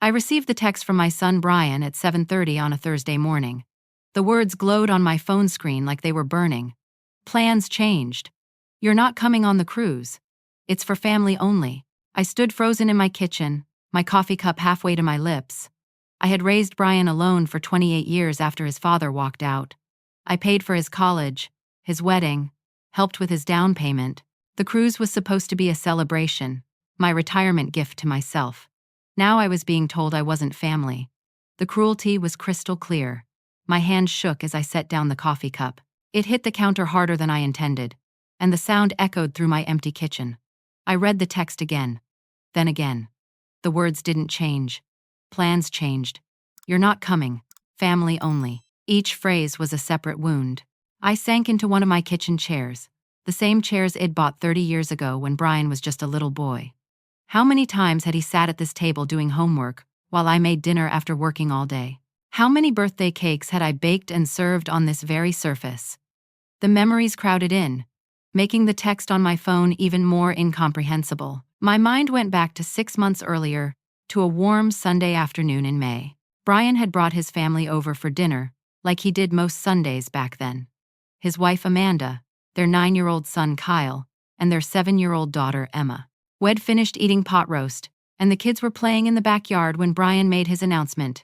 I received the text from my son Brian at 7:30 on a Thursday morning. The words glowed on my phone screen like they were burning. Plans changed. You're not coming on the cruise. It's for family only. I stood frozen in my kitchen, my coffee cup halfway to my lips. I had raised Brian alone for 28 years after his father walked out. I paid for his college, his wedding, helped with his down payment. The cruise was supposed to be a celebration, my retirement gift to myself. Now I was being told I wasn't family. The cruelty was crystal clear. My hand shook as I set down the coffee cup. It hit the counter harder than I intended, and the sound echoed through my empty kitchen. I read the text again, then again. The words didn't change. Plans changed. You're not coming. Family only. Each phrase was a separate wound. I sank into one of my kitchen chairs, the same chairs I'd bought 30 years ago when Brian was just a little boy. How many times had he sat at this table doing homework while I made dinner after working all day? How many birthday cakes had I baked and served on this very surface? The memories crowded in, making the text on my phone even more incomprehensible. My mind went back to 6 months earlier, to a warm Sunday afternoon in May. Brian had brought his family over for dinner, like he did most Sundays back then. His wife Amanda, their 9-year-old son Kyle, and their 7-year-old daughter Emma. We'd finished eating pot roast, and the kids were playing in the backyard when Brian made his announcement.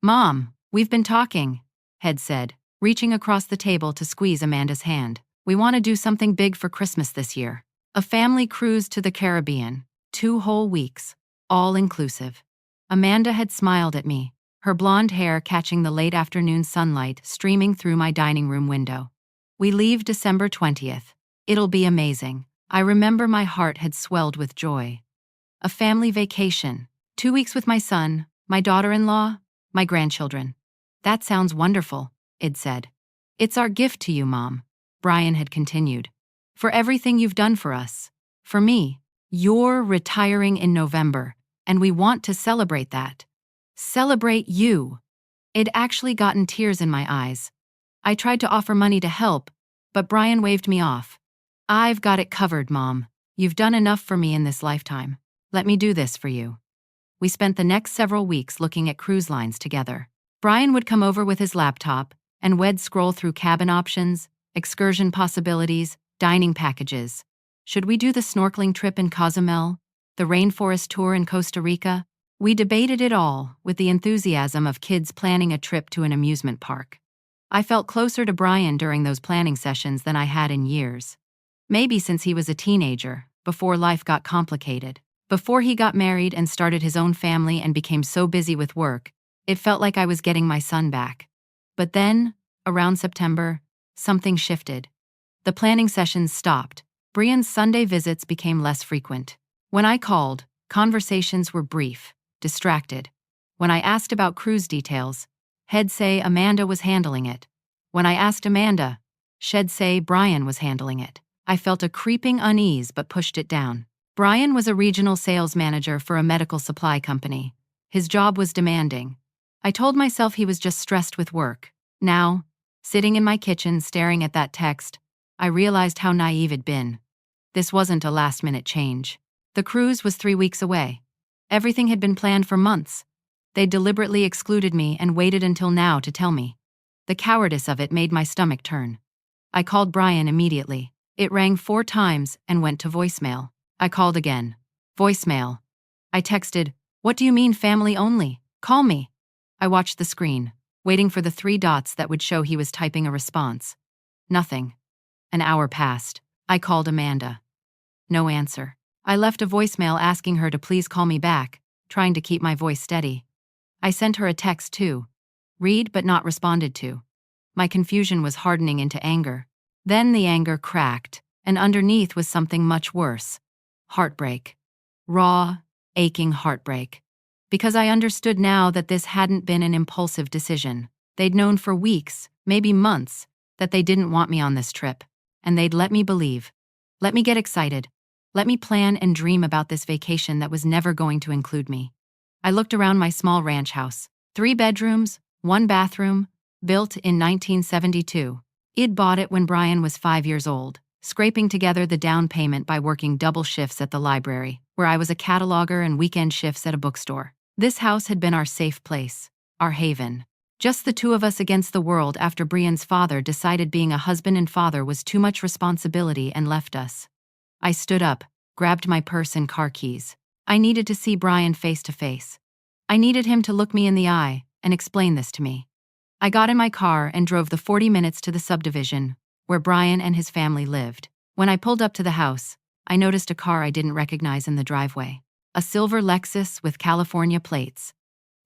"Mom, we've been talking," Head said, reaching across the table to squeeze Amanda's hand. "We want to do something big for Christmas this year. A family cruise to the Caribbean, 2 whole weeks, all inclusive." Amanda had smiled at me, her blonde hair catching the late afternoon sunlight streaming through my dining room window. "We leave December 20th. It'll be amazing." I remember my heart had swelled with joy. A family vacation, 2 weeks with my son, my daughter-in-law, my grandchildren. "That sounds wonderful," Id said. "It's our gift to you, Mom," Brian had continued. "For everything you've done for us. For me, you're retiring in November, and we want to celebrate that. Celebrate you." I'd actually gotten tears in my eyes. I tried to offer money to help, but Brian waved me off. "I've got it covered, Mom. You've done enough for me in this lifetime. Let me do this for you." We spent the next several weeks looking at cruise lines together. Brian would come over with his laptop, and we'd scroll through cabin options, excursion possibilities, dining packages. Should we do the snorkeling trip in Cozumel? The rainforest tour in Costa Rica? We debated it all with the enthusiasm of kids planning a trip to an amusement park. I felt closer to Brian during those planning sessions than I had in years. Maybe since he was a teenager, before life got complicated. Before he got married and started his own family and became so busy with work, it felt like I was getting my son back. But then, around September, something shifted. The planning sessions stopped. Brian's Sunday visits became less frequent. When I called, conversations were brief, distracted. When I asked about cruise details, He'd say Amanda was handling it. When I asked Amanda, she'd say Brian was handling it. I felt a creeping unease but pushed it down. Brian was a regional sales manager for a medical supply company. His job was demanding. I told myself he was just stressed with work. Now, sitting in my kitchen staring at that text, I realized how naive it'd been. This wasn't a last-minute change. The cruise was 3 weeks away. Everything had been planned for months. They deliberately excluded me and waited until now to tell me. The cowardice of it made my stomach turn. I called Brian immediately. It rang 4 times and went to voicemail. I called again. Voicemail. I texted, "What do you mean family only? Call me." I watched the screen, waiting for the 3 dots that would show he was typing a response. Nothing. An hour passed. I called Amanda. No answer. I left a voicemail asking her to please call me back, trying to keep my voice steady. I sent her a text too. Read but not responded to. My confusion was hardening into anger. Then the anger cracked, and underneath was something much worse. Heartbreak. Raw, aching heartbreak. Because I understood now that this hadn't been an impulsive decision. They'd known for weeks, maybe months, that they didn't want me on this trip, and they'd let me believe. Let me get excited. Let me plan and dream about this vacation that was never going to include me. I looked around my small ranch house. 3 bedrooms, 1 bathroom, built in 1972. I'd bought it when Brian was 5 years old, scraping together the down payment by working double shifts at the library, where I was a cataloger and weekend shifts at a bookstore. This house had been our safe place, our haven. Just the two of us against the world after Brian's father decided being a husband and father was too much responsibility and left us. I stood up, grabbed my purse and car keys. I needed to see Brian face to face. I needed him to look me in the eye and explain this to me. I got in my car and drove the 40 minutes to the subdivision, where Brian and his family lived. When I pulled up to the house, I noticed a car I didn't recognize in the driveway. A silver Lexus with California plates.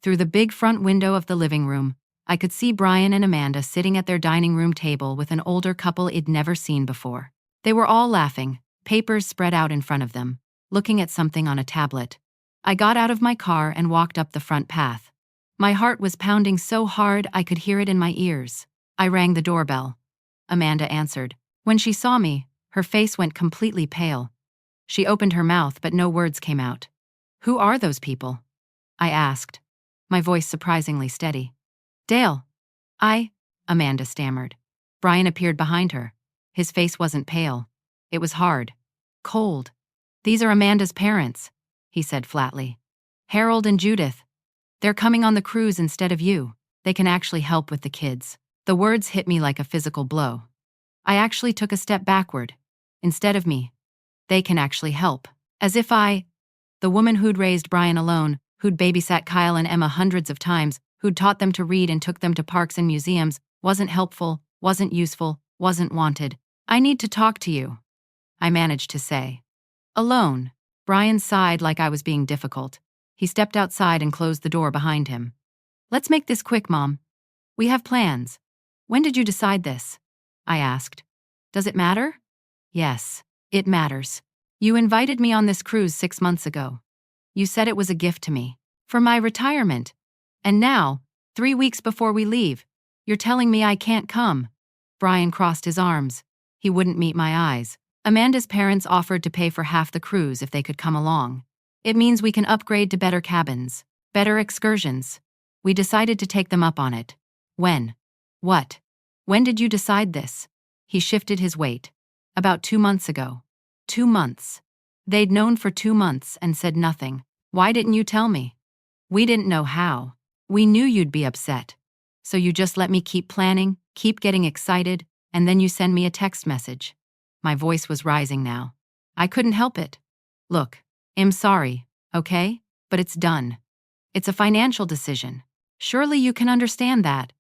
Through the big front window of the living room, I could see Brian and Amanda sitting at their dining room table with an older couple I'd never seen before. They were all laughing, papers spread out in front of them, looking at something on a tablet. I got out of my car and walked up the front path. My heart was pounding so hard I could hear it in my ears. I rang the doorbell. Amanda answered. When she saw me, her face went completely pale. She opened her mouth but no words came out. "Who are those people?" I asked, my voice surprisingly steady. "Dale." Amanda stammered. Brian appeared behind her. His face wasn't pale. It was hard. Cold. "These are Amanda's parents," he said flatly. "Harold and Judith. They're coming on the cruise instead of you. They can actually help with the kids." The words hit me like a physical blow. I actually took a step backward. Instead of me. They can actually help. As if the woman who'd raised Brian alone, who'd babysat Kyle and Emma hundreds of times, who'd taught them to read and took them to parks and museums, wasn't helpful, wasn't useful, wasn't wanted. "I need to talk to you," I managed to say. "Alone." Brian sighed like I was being difficult. He stepped outside and closed the door behind him. "Let's make this quick, Mom. We have plans." "When did you decide this?" I asked. "Does it matter?" "Yes, it matters. You invited me on this cruise 6 months ago. You said it was a gift to me. For my retirement. And now, 3 weeks before we leave, you're telling me I can't come." Brian crossed his arms. He wouldn't meet my eyes. "Amanda's parents offered to pay for half the cruise if they could come along. It means we can upgrade to better cabins, better excursions. We decided to take them up on it." "When?" "What? When did you decide this?" He shifted his weight. "About 2 months ago." 2 months. They'd known for 2 months and said nothing. "Why didn't you tell me?" "We didn't know how. We knew you'd be upset. So you just let me keep planning, keep getting excited, and then you send me a text message." My voice was rising now. I couldn't help it. "Look, I'm sorry, okay? But it's done. It's a financial decision. Surely you can understand that.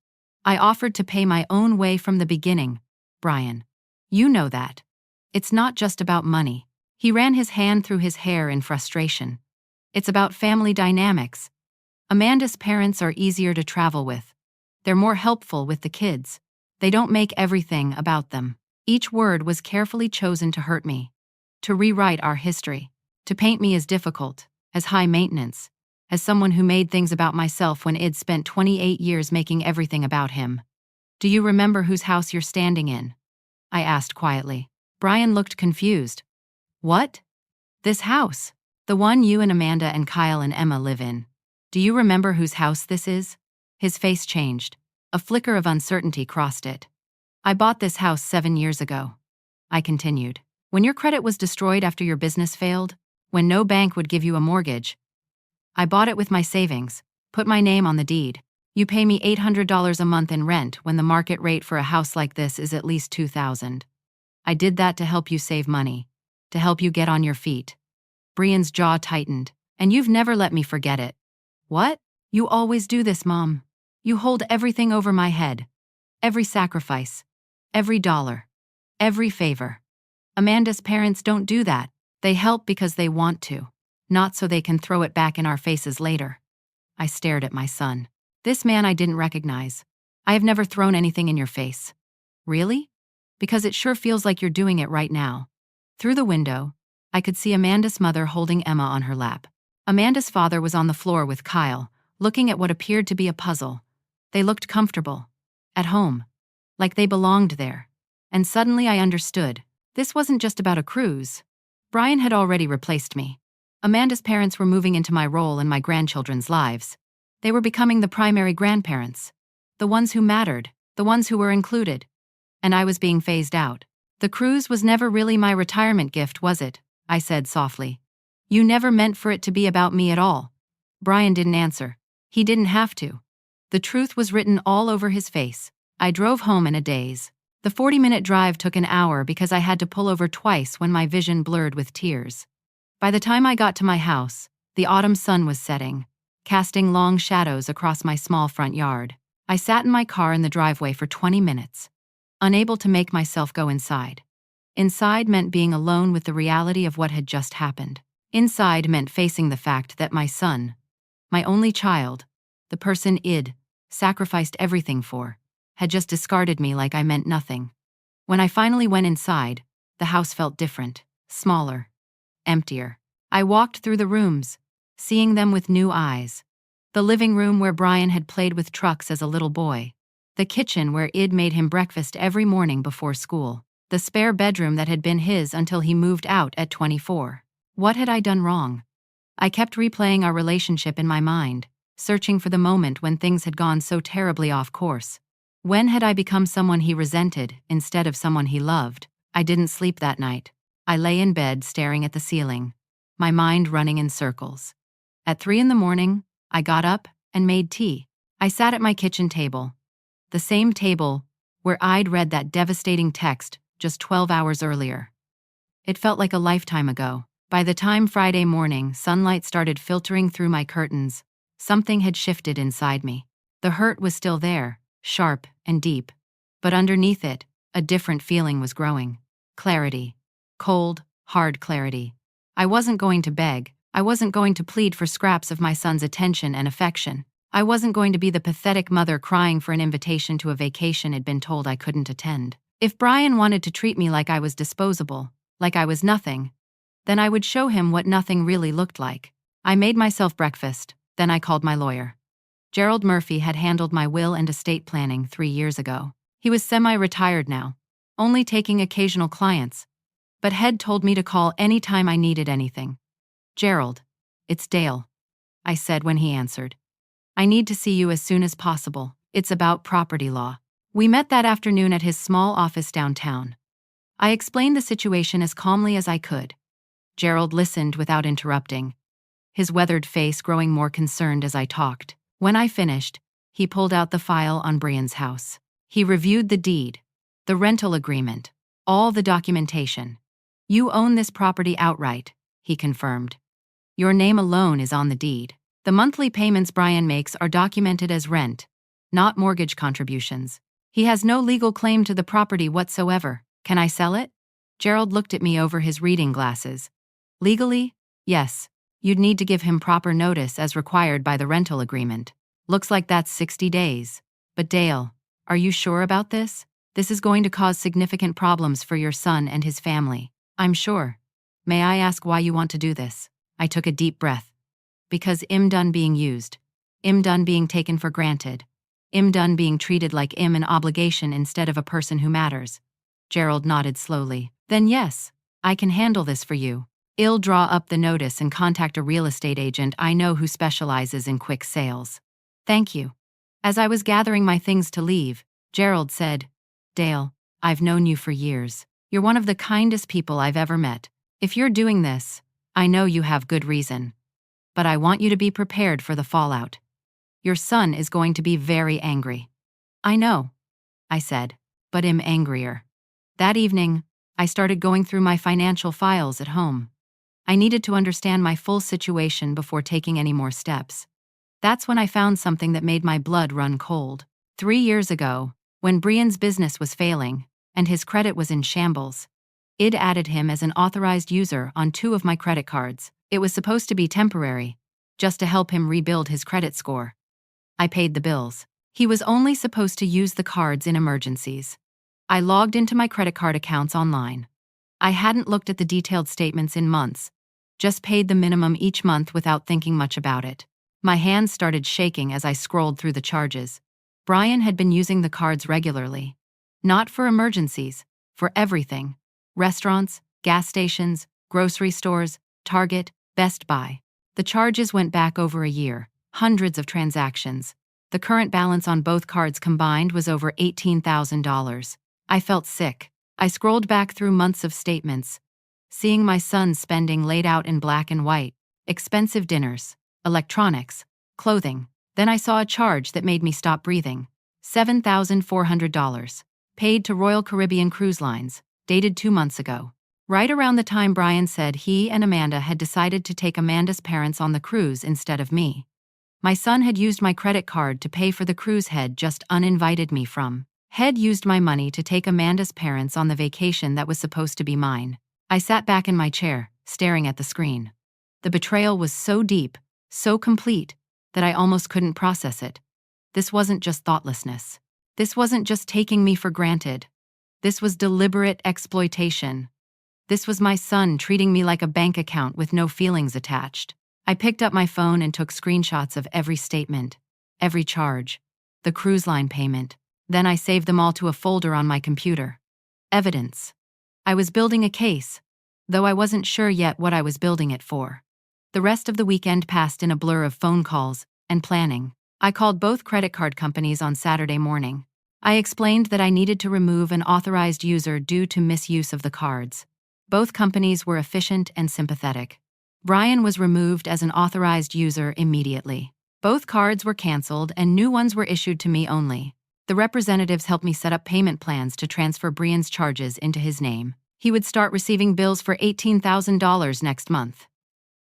I offered to pay my own way from the beginning, Brian. You know that. It's not just about money." He ran his hand through his hair in frustration. "It's about family dynamics. Amanda's parents are easier to travel with. They're more helpful with the kids. They don't make everything about them." Each word was carefully chosen to hurt me, to rewrite our history, to paint me as difficult, as high maintenance, as someone who made things about myself when I'd spent 28 years making everything about him. "Do you remember whose house you're standing in?" I asked quietly. Brian looked confused. "What?" "This house. The one you and Amanda and Kyle and Emma live in. Do you remember whose house this is?" His face changed. A flicker of uncertainty crossed it. "I bought this house 7 years ago," I continued. "When your credit was destroyed after your business failed, when no bank would give you a mortgage, I bought it with my savings, put my name on the deed. You pay me $800 a month in rent when the market rate for a house like this is at least $2,000. I did that to help you save money, to help you get on your feet." Brian's jaw tightened. "And you've never let me forget it." "What?" "You always do this, Mom. You hold everything over my head. Every sacrifice. Every dollar. Every favor. Amanda's parents don't do that. They help because they want to, not so they can throw it back in our faces later." I stared at my son. This man I didn't recognize. "I have never thrown anything in your face." "Really? Because it sure feels like you're doing it right now." Through the window, I could see Amanda's mother holding Emma on her lap. Amanda's father was on the floor with Kyle, looking at what appeared to be a puzzle. They looked comfortable. At home. Like they belonged there. And suddenly I understood. This wasn't just about a cruise. Brian had already replaced me. Amanda's parents were moving into my role in my grandchildren's lives. They were becoming the primary grandparents. The ones who mattered. The ones who were included. And I was being phased out. "The cruise was never really my retirement gift, was it?" I said softly. "You never meant for it to be about me at all." Brian didn't answer. He didn't have to. The truth was written all over his face. I drove home in a daze. The 40-minute drive took an hour because I had to pull over twice when my vision blurred with tears. By the time I got to my house, the autumn sun was setting, casting long shadows across my small front yard. I sat in my car in the driveway for 20 minutes, unable to make myself go inside. Inside meant being alone with the reality of what had just happened. Inside meant facing the fact that my son, my only child, the person I'd sacrificed everything for, had just discarded me like I meant nothing. When I finally went inside, the house felt different, smaller, emptier. I walked through the rooms, seeing them with new eyes. The living room where Brian had played with trucks as a little boy. The kitchen where I'd made him breakfast every morning before school. The spare bedroom that had been his until he moved out at 24. What had I done wrong? I kept replaying our relationship in my mind, searching for the moment when things had gone so terribly off course. When had I become someone he resented instead of someone he loved? I didn't sleep that night. I lay in bed staring at the ceiling, my mind running in circles. At 3 in the morning, I got up and made tea. I sat at my kitchen table, the same table where I'd read that devastating text just 12 hours earlier. It felt like a lifetime ago. By the time Friday morning sunlight started filtering through my curtains, something had shifted inside me. The hurt was still there, sharp and deep, but underneath it, a different feeling was growing. Clarity. Cold, hard clarity. I wasn't going to beg. I wasn't going to plead for scraps of my son's attention and affection. I wasn't going to be the pathetic mother crying for an invitation to a vacation I'd been told I couldn't attend. If Brian wanted to treat me like I was disposable, like I was nothing, then I would show him what nothing really looked like. I made myself breakfast, then I called my lawyer. Gerald Murphy had handled my will and estate planning 3 years ago. He was semi-retired now, only taking occasional clients, but had told me to call any time I needed anything. "Gerald, it's Dale," I said when he answered. "I need to see you as soon as possible. It's about property law." We met that afternoon at his small office downtown. I explained the situation as calmly as I could. Gerald listened without interrupting, his weathered face growing more concerned as I talked. When I finished, he pulled out the file on Brian's house. He reviewed the deed, the rental agreement, all the documentation. "You own this property outright," he confirmed. "Your name alone is on the deed. The monthly payments Brian makes are documented as rent, not mortgage contributions. He has no legal claim to the property whatsoever. Can I sell it?" Gerald looked at me over his reading glasses. "Legally, yes. You'd need to give him proper notice as required by the rental agreement. Looks like that's 60 days. But Dale, are you sure about this? This is going to cause significant problems for your son and his family." "I'm sure. May I ask why you want to do this?" I took a deep breath. "Because I'm done being used. I'm done being taken for granted. I'm done being treated like I'm an obligation instead of a person who matters." Gerald nodded slowly. "Then yes, I can handle this for you. I'll draw up the notice and contact a real estate agent I know who specializes in quick sales." "Thank you." As I was gathering my things to leave, Gerald said, "Dale, I've known you for years. You're one of the kindest people I've ever met. If you're doing this, I know you have good reason. But I want you to be prepared for the fallout. Your son is going to be very angry." "I know," I said, "but I'm angrier." That evening, I started going through my financial files at home. I needed to understand my full situation before taking any more steps. That's when I found something that made my blood run cold. 3 years ago, when Brian's business was failing and his credit was in shambles, I'd added him as an authorized user on 2 of my credit cards. It was supposed to be temporary, just to help him rebuild his credit score. I paid the bills. He was only supposed to use the cards in emergencies. I logged into my credit card accounts online. I hadn't looked at the detailed statements in months, just paid the minimum each month without thinking much about it. My hands started shaking as I scrolled through the charges. Brian had been using the cards regularly. Not for emergencies, for everything. Restaurants, gas stations, grocery stores, Target, Best Buy. The charges went back over a year, hundreds of transactions. The current balance on both cards combined was over $18,000. I felt sick. I scrolled back through months of statements, seeing my son's spending laid out in black and white. Expensive dinners, electronics, clothing. Then I saw a charge that made me stop breathing. $7,400. Paid to Royal Caribbean Cruise Lines, dated 2 months ago. Right around the time Brian said he and Amanda had decided to take Amanda's parents on the cruise instead of me. My son had used my credit card to pay for the cruise Head just uninvited me from. Head used my money to take Amanda's parents on the vacation that was supposed to be mine. I sat back in my chair, staring at the screen. The betrayal was so deep, so complete, that I almost couldn't process it. This wasn't just thoughtlessness. This wasn't just taking me for granted. This was deliberate exploitation. This was my son treating me like a bank account with no feelings attached. I picked up my phone and took screenshots of every statement, every charge, the cruise line payment. Then I saved them all to a folder on my computer. Evidence. I was building a case, though I wasn't sure yet what I was building it for. The rest of the weekend passed in a blur of phone calls and planning. I called both credit card companies on Saturday morning. I explained that I needed to remove an authorized user due to misuse of the cards. Both companies were efficient and sympathetic. Brian was removed as an authorized user immediately. Both cards were canceled and new ones were issued to me only. The representatives helped me set up payment plans to transfer Brian's charges into his name. He would start receiving bills for $18,000 next month.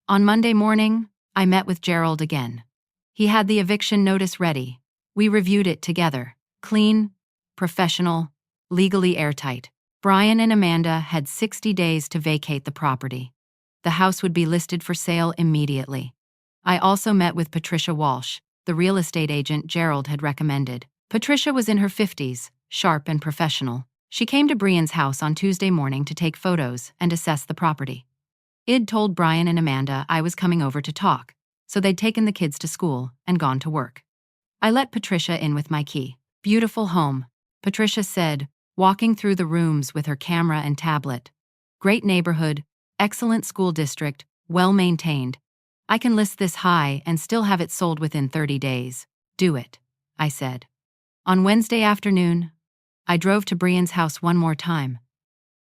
On Monday morning, I met with Gerald again. He had the eviction notice ready. We reviewed it together. Clean, professional, legally airtight. Brian and Amanda had 60 days to vacate the property. The house would be listed for sale immediately. I also met with Patricia Walsh, the real estate agent Gerald had recommended. Patricia was in her 50s, sharp and professional. She came to Brian's house on Tuesday morning to take photos and assess the property. I'd told Brian and Amanda I was coming over to talk, so they'd taken the kids to school and gone to work. I let Patricia in with my key. Beautiful home, Patricia said, walking through the rooms with her camera and tablet. Great neighborhood, excellent school district, well-maintained. I can list this high and still have it sold within 30 days. Do it, I said. On Wednesday afternoon, I drove to Brian's house one more time.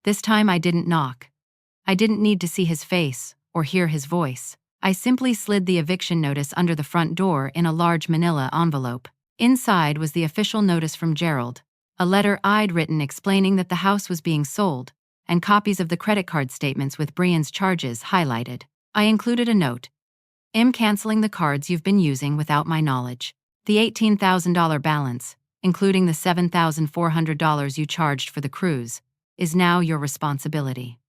This time I didn't knock. I didn't need to see his face or hear his voice. I simply slid the eviction notice under the front door in a large manila envelope. Inside was the official notice from Gerald, a letter I'd written explaining that the house was being sold, and copies of the credit card statements with Brian's charges highlighted. I included a note. I'm canceling the cards you've been using without my knowledge. The $18,000 balance, including the $7,400 you charged for the cruise, is now your responsibility.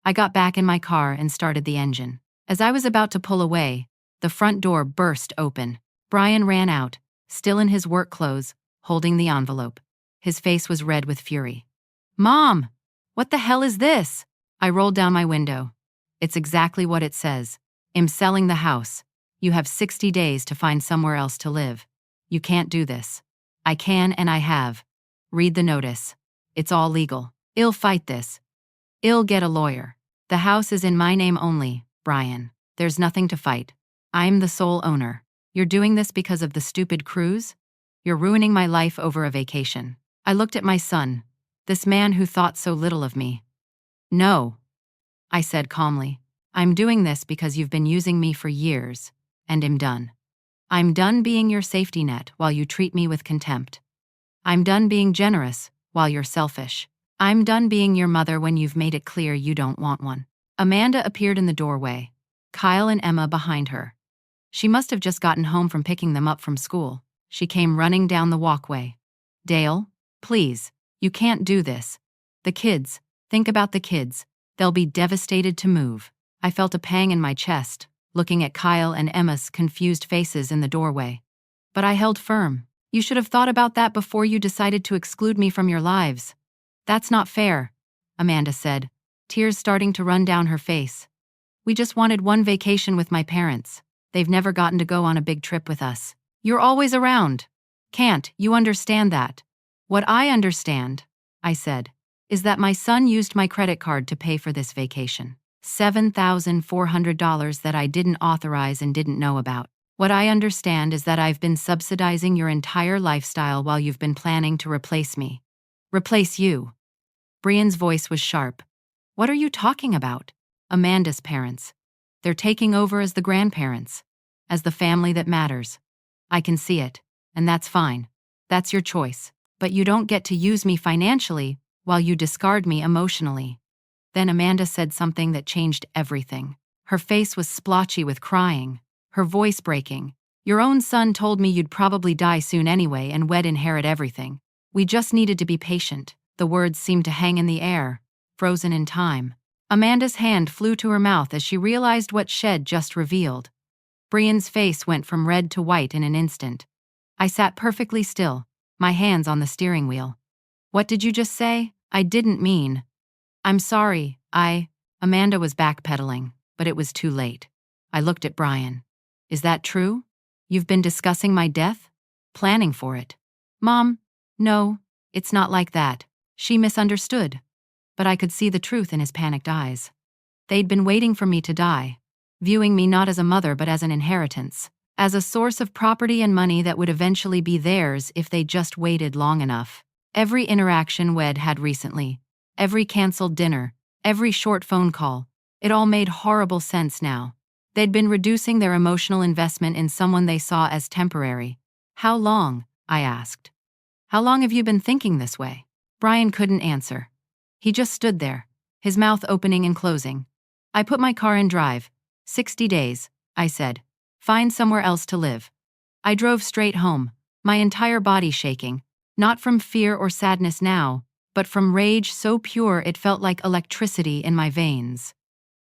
I got back in my car and started the engine. As I was about to pull away, the front door burst open. Brian ran out, still in his work clothes, holding the envelope. His face was red with fury. "Mom! What the hell is this?" I rolled down my window. "It's exactly what it says. I'm selling the house. You have 60 days to find somewhere else to live. You can't do this." "I can and I have. Read the notice. It's all legal. I'll fight this. I'll get a lawyer. The house is in my name only, Brian. There's nothing to fight. I'm the sole owner. You're doing this because of the stupid cruise? You're ruining my life over a vacation." I looked at my son, this man who thought so little of me. "No," I said calmly. "I'm doing this because you've been using me for years, and I'm done. I'm done being your safety net while you treat me with contempt. I'm done being generous while you're selfish. I'm done being your mother when you've made it clear you don't want one." Amanda appeared in the doorway, Kyle and Emma behind her. She must have just gotten home from picking them up from school. She came running down the walkway. "Dale, please, you can't do this. The kids, think about the kids. They'll be devastated to move." I felt a pang in my chest, looking at Kyle and Emma's confused faces in the doorway. But I held firm. "You should have thought about that before you decided to exclude me from your lives." "That's not fair," Amanda said, tears starting to run down her face. "We just wanted one vacation with my parents. They've never gotten to go on a big trip with us. You're always around. Can't you understand that?" "What I understand," I said, "is that my son used my credit card to pay for this vacation. $7,400 that I didn't authorize and didn't know about. What I understand is that I've been subsidizing your entire lifestyle while you've been planning to replace me. Replace you." Brian's voice was sharp. "What are you talking about?" "Amanda's parents. They're taking over as the grandparents. as the family that matters. I can see it, and that's fine. That's your choice. But you don't get to use me financially while you discard me emotionally." Then Amanda said something that changed everything. Her face was splotchy with crying, her voice breaking. "Your own son told me you'd probably die soon anyway and we'd inherit everything. We just needed to be patient." The words seemed to hang in the air, frozen in time. Amanda's hand flew to her mouth as she realized what she'd just revealed. Brian's face went from red to white in an instant. I sat perfectly still, my hands on the steering wheel. "What did you just say?" "I didn't mean." "I'm sorry, Amanda was backpedaling, but it was too late. I looked at Brian. "Is that true? You've been discussing my death? Planning for it?" "Mom, no, it's not like that." She misunderstood, but I could see the truth in his panicked eyes. They'd been waiting for me to die, viewing me not as a mother but as an inheritance, as a source of property and money that would eventually be theirs if they just waited long enough. Every interaction we'd had recently, every canceled dinner, every short phone call, it all made horrible sense now. They'd been reducing their emotional investment in someone they saw as temporary. "How long?" I asked. "How long have you been thinking this way?" Brian couldn't answer. He just stood there, his mouth opening and closing. "I put my car in drive. 60 days, I said. Find somewhere else to live." I drove straight home, my entire body shaking, not from fear or sadness now, but from rage so pure it felt like electricity in my veins.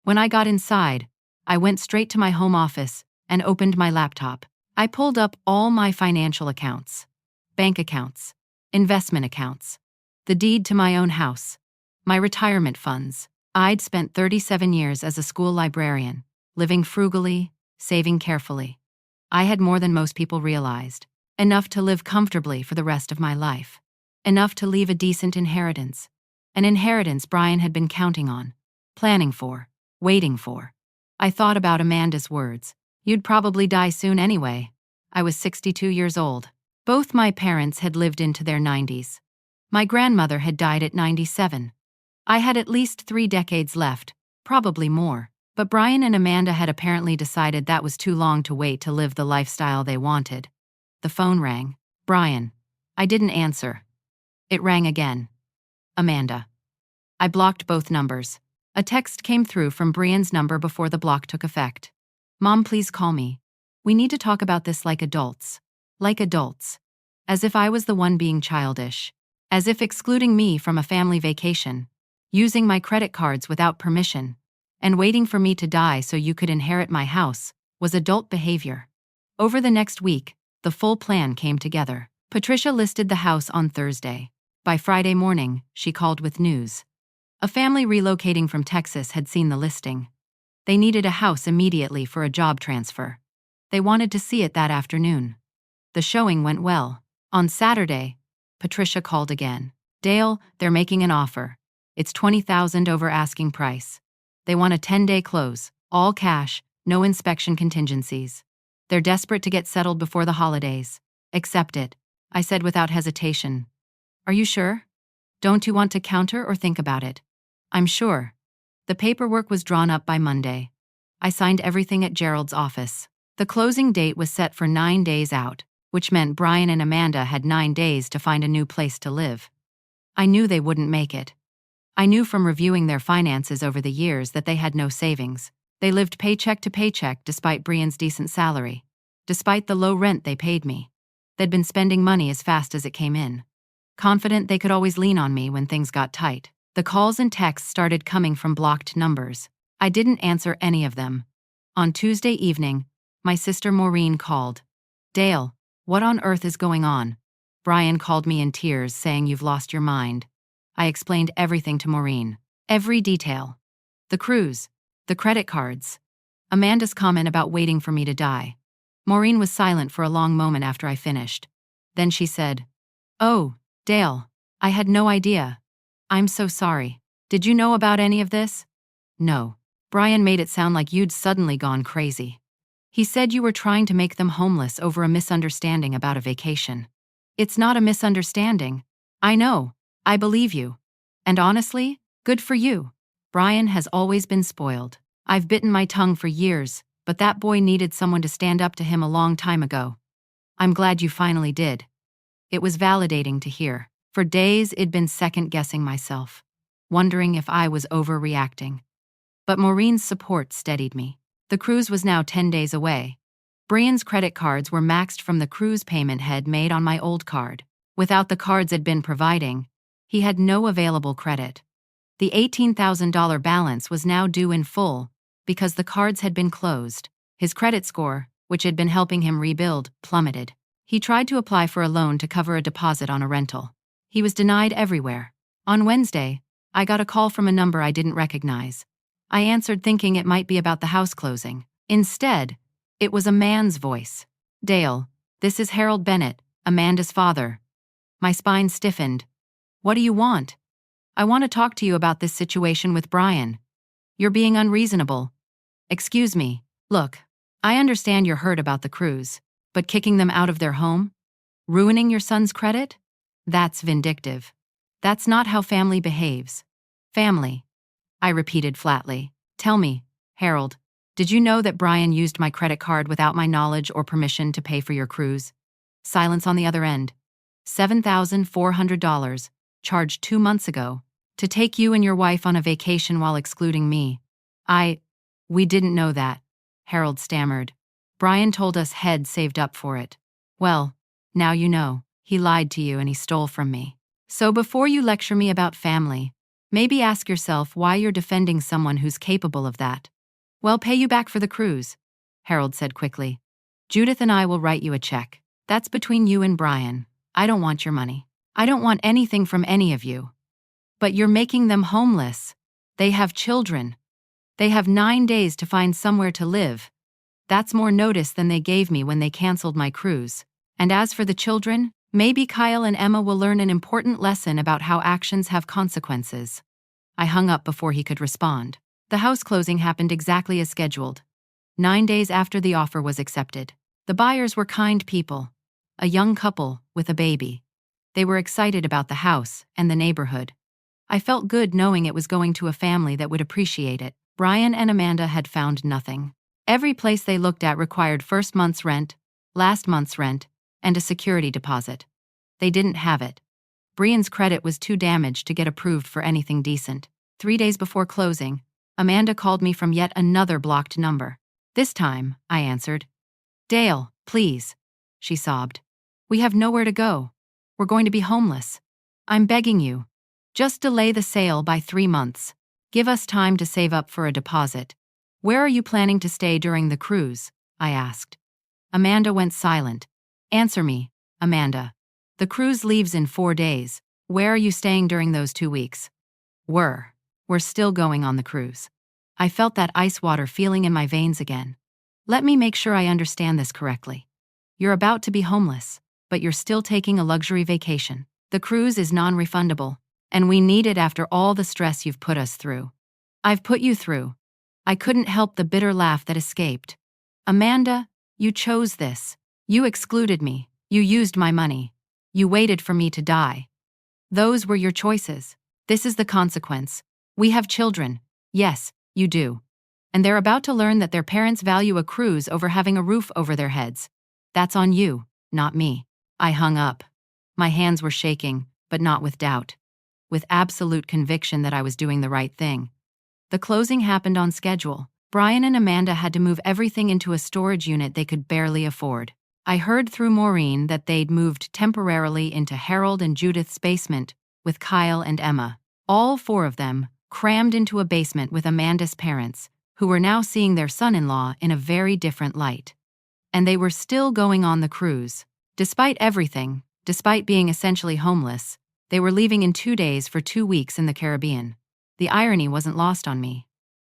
When I got inside, I went straight to my home office and opened my laptop. I pulled up all my financial accounts, bank accounts, investment accounts, the deed to my own house, my retirement funds. I'd spent 37 years as a school librarian, living frugally, saving carefully. I had more than most people realized, enough to live comfortably for the rest of my life, enough to leave a decent inheritance, an inheritance Brian had been counting on, planning for, waiting for. I thought about Amanda's words. "You'd probably die soon anyway." I was 62 years old. Both my parents had lived into their 90s. My grandmother had died at 97. I had at least 3 decades left, probably more. But Brian and Amanda had apparently decided that was too long to wait to live the lifestyle they wanted. The phone rang. "Brian." I didn't answer. It rang again. "Amanda." I blocked both numbers. A text came through from Brian's number before the block took effect. "Mom, please call me. We need to talk about this like adults." Like adults. As if I was the one being childish. As if excluding me from a family vacation, using my credit cards without permission, and waiting for me to die so you could inherit my house, was adult behavior. Over the next week, the full plan came together. Patricia listed the house on Thursday. By Friday morning, she called with news. A family relocating from Texas had seen the listing. They needed a house immediately for a job transfer. They wanted to see it that afternoon. The showing went well. On Saturday, Patricia called again. "Dale, they're making an offer. It's $20,000 over asking price. They want a 10-day close, all cash, no inspection contingencies. They're desperate to get settled before the holidays. Accept it," I said without hesitation. "Are you sure? Don't you want to counter or think about it?" "I'm sure." The paperwork was drawn up by Monday. I signed everything at Gerald's office. The closing date was set for 9 days out, which meant Brian and Amanda had 9 days to find a new place to live. I knew they wouldn't make it. I knew from reviewing their finances over the years that they had no savings. They lived paycheck to paycheck despite Brian's decent salary, despite the low rent they paid me. They'd been spending money as fast as it came in, confident they could always lean on me when things got tight. The calls and texts started coming from blocked numbers. I didn't answer any of them. On Tuesday evening, my sister Maureen called. "Dale, what on earth is going on?" Brian called me in tears, saying, "You've lost your mind." I explained everything to Maureen. Every detail. The cruise, the credit cards, Amanda's comment about waiting for me to die. Maureen was silent for a long moment after I finished. Then she said, "Oh, Dale, I had no idea. I'm so sorry. Did you know about any of this?" "No." Brian made it sound like you'd suddenly gone crazy. He said you were trying to make them homeless over a misunderstanding about a vacation. "It's not a misunderstanding. I know. I believe you. And honestly, good for you." Brian has always been spoiled. I've bitten my tongue for years, but that boy needed someone to stand up to him a long time ago. I'm glad you finally did. It was validating to hear. For days, I'd been second-guessing myself, wondering if I was overreacting. But Maureen's support steadied me. The cruise was now 10 days away. Brian's credit cards were maxed from the cruise payment he'd made on my old card. Without the cards I'd been providing, he had no available credit. The $18,000 balance was now due in full because the cards had been closed. His credit score, which had been helping him rebuild, plummeted. He tried to apply for a loan to cover a deposit on a rental. He was denied everywhere. On Wednesday, I got a call from a number I didn't recognize. I answered thinking it might be about the house closing. Instead, it was a man's voice. "Dale, this is Harold Bennett, Amanda's father." My spine stiffened. "What do you want?" "I want to talk to you about this situation with Brian. You're being unreasonable." "Excuse me. Look, I understand you're hurt about the cruise, but kicking them out of their home? Ruining your son's credit? That's vindictive. That's not how family behaves." "Family," I repeated flatly. "Tell me, Harold, did you know that Brian used my credit card without my knowledge or permission to pay for your cruise?" Silence on the other end. $7,400, charged 2 months ago, to take you and your wife on a vacation while excluding me. We didn't know that," Harold stammered. "Brian told us he'd saved up for it." "Well, now you know. He lied to you and he stole from me. So before you lecture me about family, maybe ask yourself why you're defending someone who's capable of that." "Well, pay you back for the cruise," Harold said quickly. "Judith and I will write you a check. That's between you and Brian. I don't want your money. I don't want anything from any of you." "But you're making them homeless. They have children. They have 9 days to find somewhere to live. That's more notice than they gave me when they canceled my cruise. And as for the children, maybe Kyle and Emma will learn an important lesson about how actions have consequences." I hung up before he could respond. The house closing happened exactly as scheduled. 9 days after the offer was accepted. The buyers were kind people, a young couple with a baby. They were excited about the house and the neighborhood. I felt good knowing it was going to a family that would appreciate it. Brian and Amanda had found nothing. Every place they looked at required first month's rent, last month's rent, and a security deposit. They didn't have it. Brian's credit was too damaged to get approved for anything decent. 3 days before closing, Amanda called me from yet another blocked number. This time, I answered. "Dale, please," she sobbed. "We have nowhere to go. We're going to be homeless. I'm begging you. Just delay the sale by 3 months. Give us time to save up for a deposit." "Where are you planning to stay during the cruise?" I asked. Amanda went silent. "Answer me, Amanda. The cruise leaves in 4 days. Where are you staying during those 2 weeks?" We're still going on the cruise." I felt that ice water feeling in my veins again. "Let me make sure I understand this correctly. You're about to be homeless, but you're still taking a luxury vacation. The cruise is non-refundable, and we need it after all the stress you've put us through." "I've put you through." I couldn't help the bitter laugh that escaped. "Amanda, you chose this. You excluded me. You used my money. You waited for me to die. Those were your choices. This is the consequence. We have children. Yes, you do. And they're about to learn that their parents value a cruise over having a roof over their heads. That's on you, not me." I hung up. My hands were shaking, but not with doubt. With absolute conviction that I was doing the right thing. The closing happened on schedule. Brian and Amanda had to move everything into a storage unit they could barely afford. I heard through Maureen that they'd moved temporarily into Harold and Judith's basement with Kyle and Emma. All 4 of them crammed into a basement with Amanda's parents, who were now seeing their son-in-law in a very different light. And they were still going on the cruise. Despite everything, despite being essentially homeless, they were leaving in 2 days for 2 weeks in the Caribbean. The irony wasn't lost on me.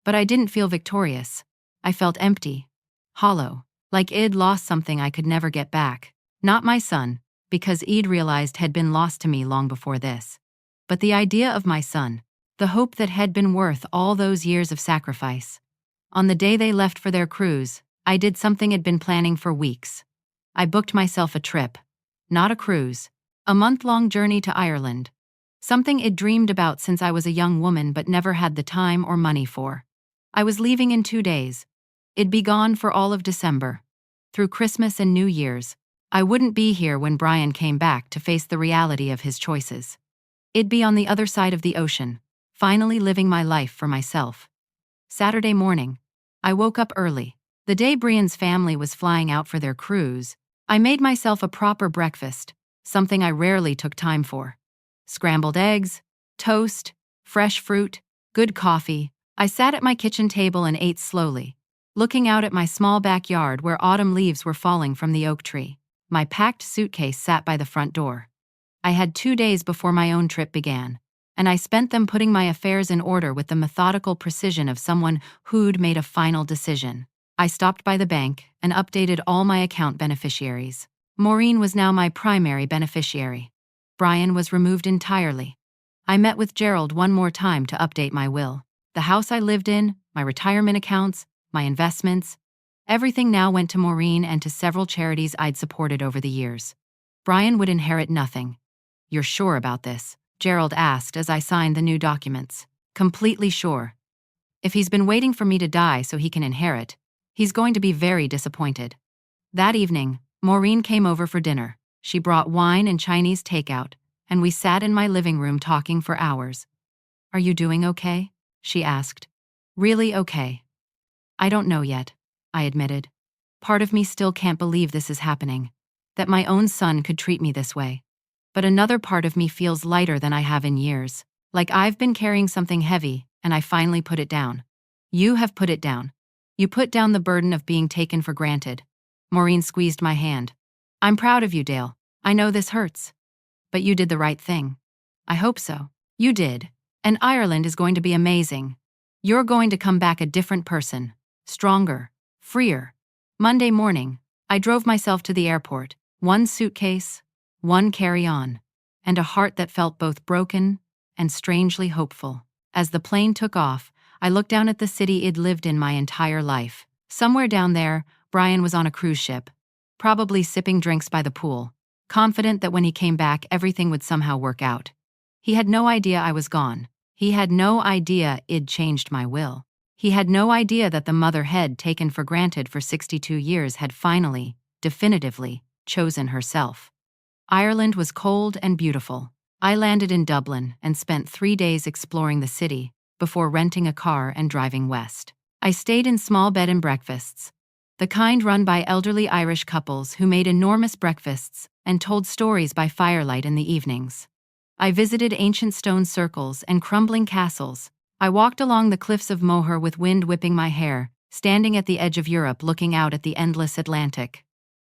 But I didn't feel victorious. I felt empty, hollow, like I'd lost something I could never get back. Not my son, because I'd realized had been lost to me long before this. But the idea of my son, the hope that had been worth all those years of sacrifice. On the day they left for their cruise, I did something I'd been planning for weeks. I booked myself a trip. Not a cruise. A month-long journey to Ireland. Something I'd dreamed about since I was a young woman but never had the time or money for. I was leaving in 2 days. It'd be gone for all of December. Through Christmas and New Year's, I wouldn't be here when Brian came back to face the reality of his choices. It'd be on the other side of the ocean, finally living my life for myself. Saturday morning, I woke up early. The day Brian's family was flying out for their cruise, I made myself a proper breakfast, something I rarely took time for. Scrambled eggs, toast, fresh fruit, good coffee. I sat at my kitchen table and ate slowly, looking out at my small backyard where autumn leaves were falling from the oak tree. My packed suitcase sat by the front door. I had 2 days before my own trip began, and I spent them putting my affairs in order with the methodical precision of someone who'd made a final decision. I stopped by the bank and updated all my account beneficiaries. Maureen was now my primary beneficiary. Brian was removed entirely. I met with Gerald one more time to update my will. The house I lived in, my retirement accounts, my investments, everything now went to Maureen and to several charities I'd supported over the years. Brian would inherit nothing. "You're sure about this?" Gerald asked as I signed the new documents. "Completely sure. If he's been waiting for me to die so he can inherit, he's going to be very disappointed." That evening, Maureen came over for dinner. She brought wine and Chinese takeout, and we sat in my living room talking for hours. "Are you doing okay?" she asked. "Really okay. I don't know yet," I admitted. "Part of me still can't believe this is happening, that my own son could treat me this way. But another part of me feels lighter than I have in years, like I've been carrying something heavy and I finally put it down." "You have put it down. You put down the burden of being taken for granted." Maureen squeezed my hand. "I'm proud of you, Dale. I know this hurts. But you did the right thing." "I hope so." "You did. And Ireland is going to be amazing. You're going to come back a different person, stronger, freer." Monday morning, I drove myself to the airport, one suitcase, one carry-on, and a heart that felt both broken and strangely hopeful. As the plane took off, I looked down at the city I'd lived in my entire life. Somewhere down there, Brian was on a cruise ship, probably sipping drinks by the pool, confident that when he came back everything would somehow work out. He had no idea I was gone. He had no idea I'd changed my will. He had no idea that the mother he'd taken for granted for 62 years had finally, definitively, chosen herself. Ireland was cold and beautiful. I landed in Dublin and spent 3 days exploring the city before renting a car and driving west. I stayed in small bed and breakfasts, the kind run by elderly Irish couples who made enormous breakfasts and told stories by firelight in the evenings. I visited ancient stone circles and crumbling castles. I walked along the cliffs of Moher with wind whipping my hair, standing at the edge of Europe looking out at the endless Atlantic.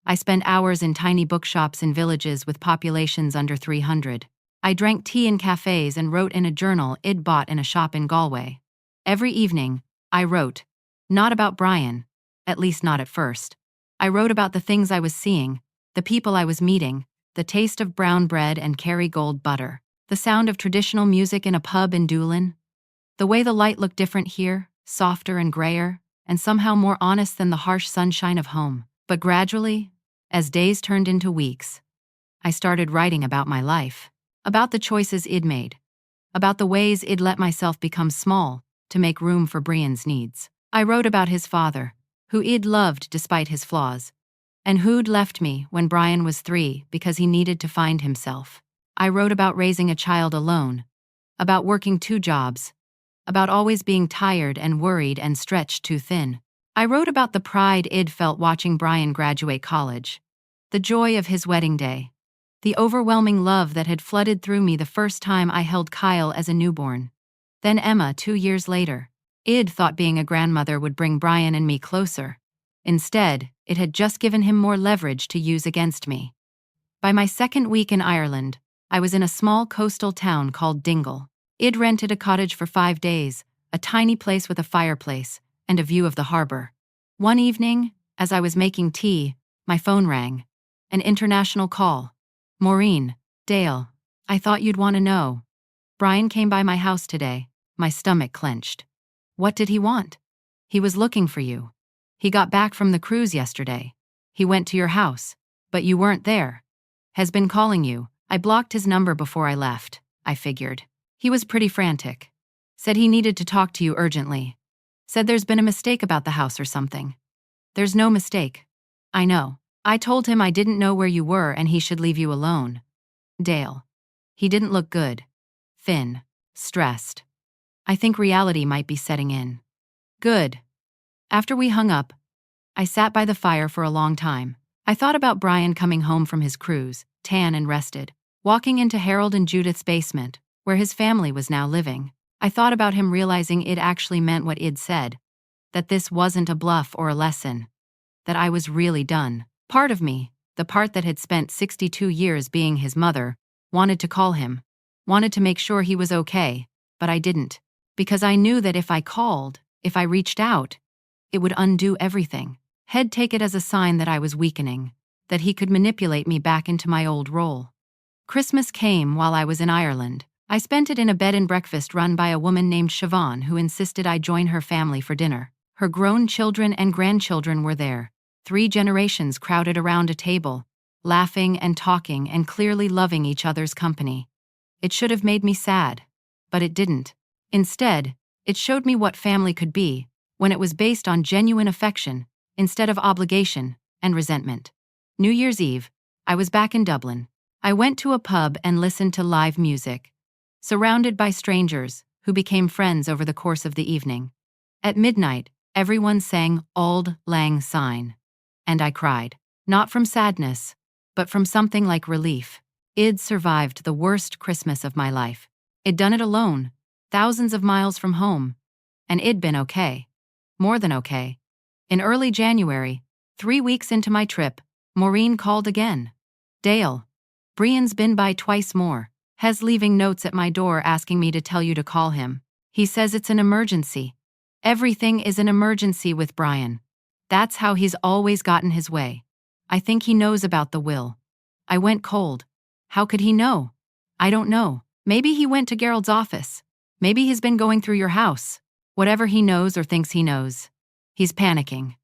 I spent hours in tiny bookshops in villages with populations under 300. I drank tea in cafes and wrote in a journal I'd bought in a shop in Galway. Every evening, I wrote. Not about Brian, at least not at first. I wrote about the things I was seeing, the people I was meeting, the taste of brown bread and Kerrygold butter, the sound of traditional music in a pub in Doolin, the way the light looked different here, softer and grayer, and somehow more honest than the harsh sunshine of home. But gradually, as days turned into weeks, I started writing about my life, about the choices I'd made, about the ways I'd let myself become small to make room for Brian's needs. I wrote about his father, who I'd loved despite his flaws, and who'd left me when Brian was 3 because he needed to find himself. I wrote about raising a child alone, about working 2 jobs, about always being tired and worried and stretched too thin. I wrote about the pride I'd felt watching Brian graduate college, the joy of his wedding day, the overwhelming love that had flooded through me the first time I held Kyle as a newborn. Then Emma 2 years later. I'd thought being a grandmother would bring Brian and me closer. Instead, it had just given him more leverage to use against me. By my second week in Ireland, I was in a small coastal town called Dingle. I'd rented a cottage for 5 days, a tiny place with a fireplace and a view of the harbor. One evening, as I was making tea, my phone rang. An international call. "Maureen, Dale, I thought you'd want to know. Brian came by my house today." My stomach clenched. "What did he want?" "He was looking for you. He got back from the cruise yesterday. He went to your house, but you weren't there. Has been calling you." I blocked his number before I left, I figured. He was pretty frantic. Said he needed to talk to you urgently. Said there's been a mistake about the house or something. There's no mistake. I know. I told him I didn't know where you were and he should leave you alone. Dale. He didn't look good. Thin. Stressed. I think reality might be setting in. Good. After we hung up, I sat by the fire for a long time. I thought about Brian coming home from his cruise, tan and rested, walking into Harold and Judith's basement, where his family was now living. I thought about him realizing it actually meant what Id said, that this wasn't a bluff or a lesson, that I was really done. Part of me, the part that had spent 62 years being his mother, wanted to call him, wanted to make sure he was okay, but I didn't, because I knew that if I called, if I reached out, it would undo everything. He'd take it as a sign that I was weakening, that he could manipulate me back into my old role. Christmas came while I was in Ireland. I spent it in a bed and breakfast run by a woman named Siobhan who insisted I join her family for dinner. Her grown children and grandchildren were there, 3 generations crowded around a table, laughing and talking and clearly loving each other's company. It should have made me sad, but it didn't. Instead, it showed me what family could be when it was based on genuine affection instead of obligation and resentment. New Year's Eve, I was back in Dublin. I went to a pub and listened to live music, surrounded by strangers who became friends over the course of the evening. At midnight, everyone sang Auld Lang Syne, and I cried, not from sadness, but from something like relief. I'd survived the worst Christmas of my life. I'd done it alone, thousands of miles from home, and I'd been okay. More than okay. In early January, 3 weeks into my trip, Maureen called again. Dale, Brian's been by twice more. Hes leaving notes at my door asking me to tell you to call him. He says it's an emergency. Everything is an emergency with Brian. That's how he's always gotten his way. I think he knows about the will. I went cold. How could he know? I don't know. Maybe he went to Gerald's office. Maybe he's been going through your house. Whatever he knows or thinks he knows. He's panicking.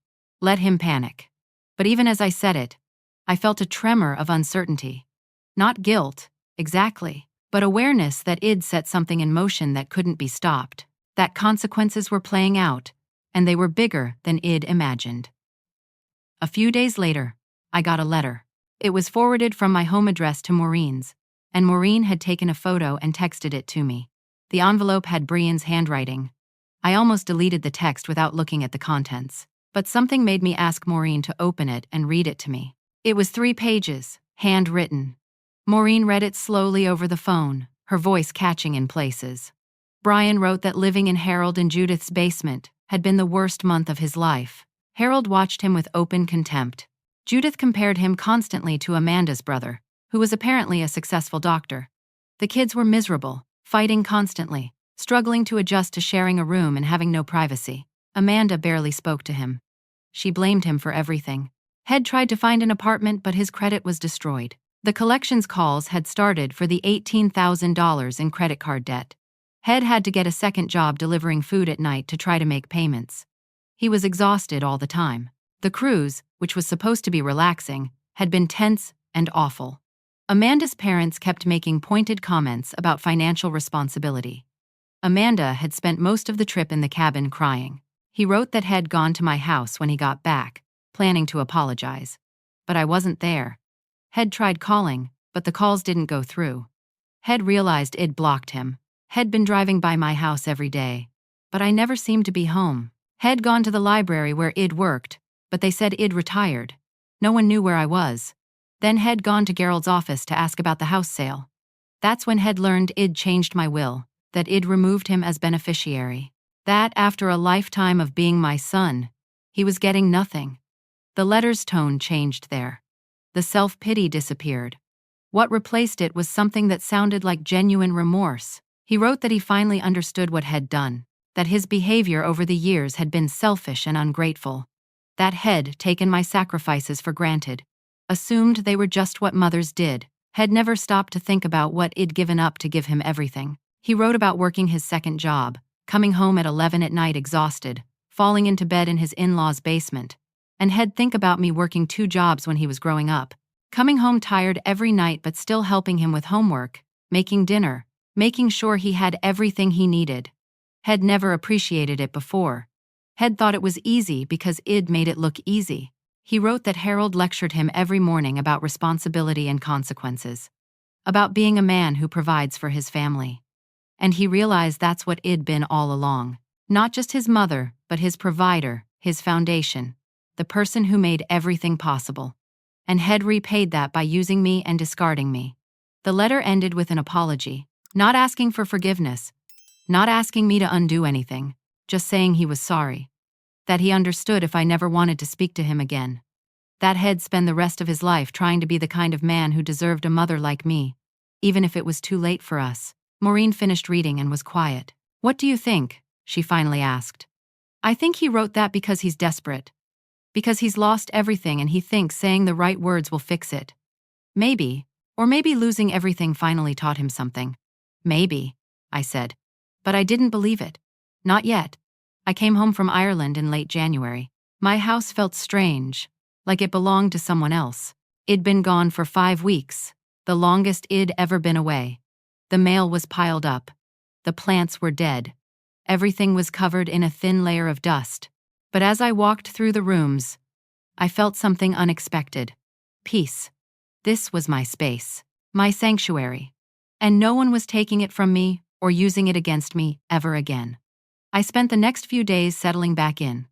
Let him panic. But even as I said it, I felt a tremor of uncertainty. Not guilt, exactly, but awareness that I'd set something in motion that couldn't be stopped, that consequences were playing out, and they were bigger than I'd imagined. A few days later, I got a letter. It was forwarded from my home address to Maureen's, and Maureen had taken a photo and texted it to me. The envelope had Brian's handwriting. I almost deleted the text without looking at the contents, but something made me ask Maureen to open it and read it to me. It was 3 pages, handwritten. Maureen read it slowly over the phone, her voice catching in places. Brian wrote that living in Harold and Judith's basement had been the worst month of his life. Harold watched him with open contempt. Judith compared him constantly to Amanda's brother, who was apparently a successful doctor. The kids were miserable, fighting constantly, struggling to adjust to sharing a room and having no privacy. Amanda barely spoke to him. She blamed him for everything. Head tried to find an apartment, but his credit was destroyed. The collections calls had started for the $18,000 in credit card debt. Head had to get a second job delivering food at night to try to make payments. He was exhausted all the time. The cruise, which was supposed to be relaxing, had been tense and awful. Amanda's parents kept making pointed comments about financial responsibility. Amanda had spent most of the trip in the cabin crying. He wrote that Head gone to my house when he got back, planning to apologize. But I wasn't there. Head tried calling, but the calls didn't go through. Head realized I'd blocked him. Head been driving by my house every day, but I never seemed to be home. Head gone to the library where I'd worked, but they said I'd retired. No one knew where I was. Then Head gone to Gerald's office to ask about the house sale. That's when Head learned I'd changed my will, that I'd removed him as beneficiary. That after a lifetime of being my son, he was getting nothing. The letter's tone changed there. The self-pity disappeared. What replaced it was something that sounded like genuine remorse. He wrote that he finally understood what Head done, that his behavior over the years had been selfish and ungrateful, that Head taken my sacrifices for granted, assumed they were just what mothers did, had never stopped to think about what I'd given up to give him everything. He wrote about working his second job, coming home at 11 at night exhausted, falling into bed in his in-laws' basement, and Head think about me working 2 jobs when he was growing up, coming home tired every night but still helping him with homework, making dinner, making sure he had everything he needed. Head never appreciated it before. Head thought it was easy because id made it look easy. He wrote that Harold lectured him every morning about responsibility and consequences, about being a man who provides for his family. And he realized that's what id been all along. Not just his mother, but his provider, his foundation, the person who made everything possible. And Head repaid that by using me and discarding me. The letter ended with an apology, not asking for forgiveness, not asking me to undo anything, just saying he was sorry, that he understood if I never wanted to speak to him again. That Head spent the rest of his life trying to be the kind of man who deserved a mother like me, even if it was too late for us. Maureen finished reading and was quiet. What do you think? She finally asked. I think he wrote that because he's desperate. Because he's lost everything and he thinks saying the right words will fix it. Maybe. Or maybe losing everything finally taught him something. Maybe, I said. But I didn't believe it. Not yet. I came home from Ireland in late January. My house felt strange, like it belonged to someone else. It'd been gone for 5 weeks, the longest it'd ever been away. The mail was piled up. The plants were dead. Everything was covered in a thin layer of dust. But as I walked through the rooms, I felt something unexpected. Peace. This was my space, my sanctuary. And no one was taking it from me or using it against me ever again. I spent the next few days settling back in.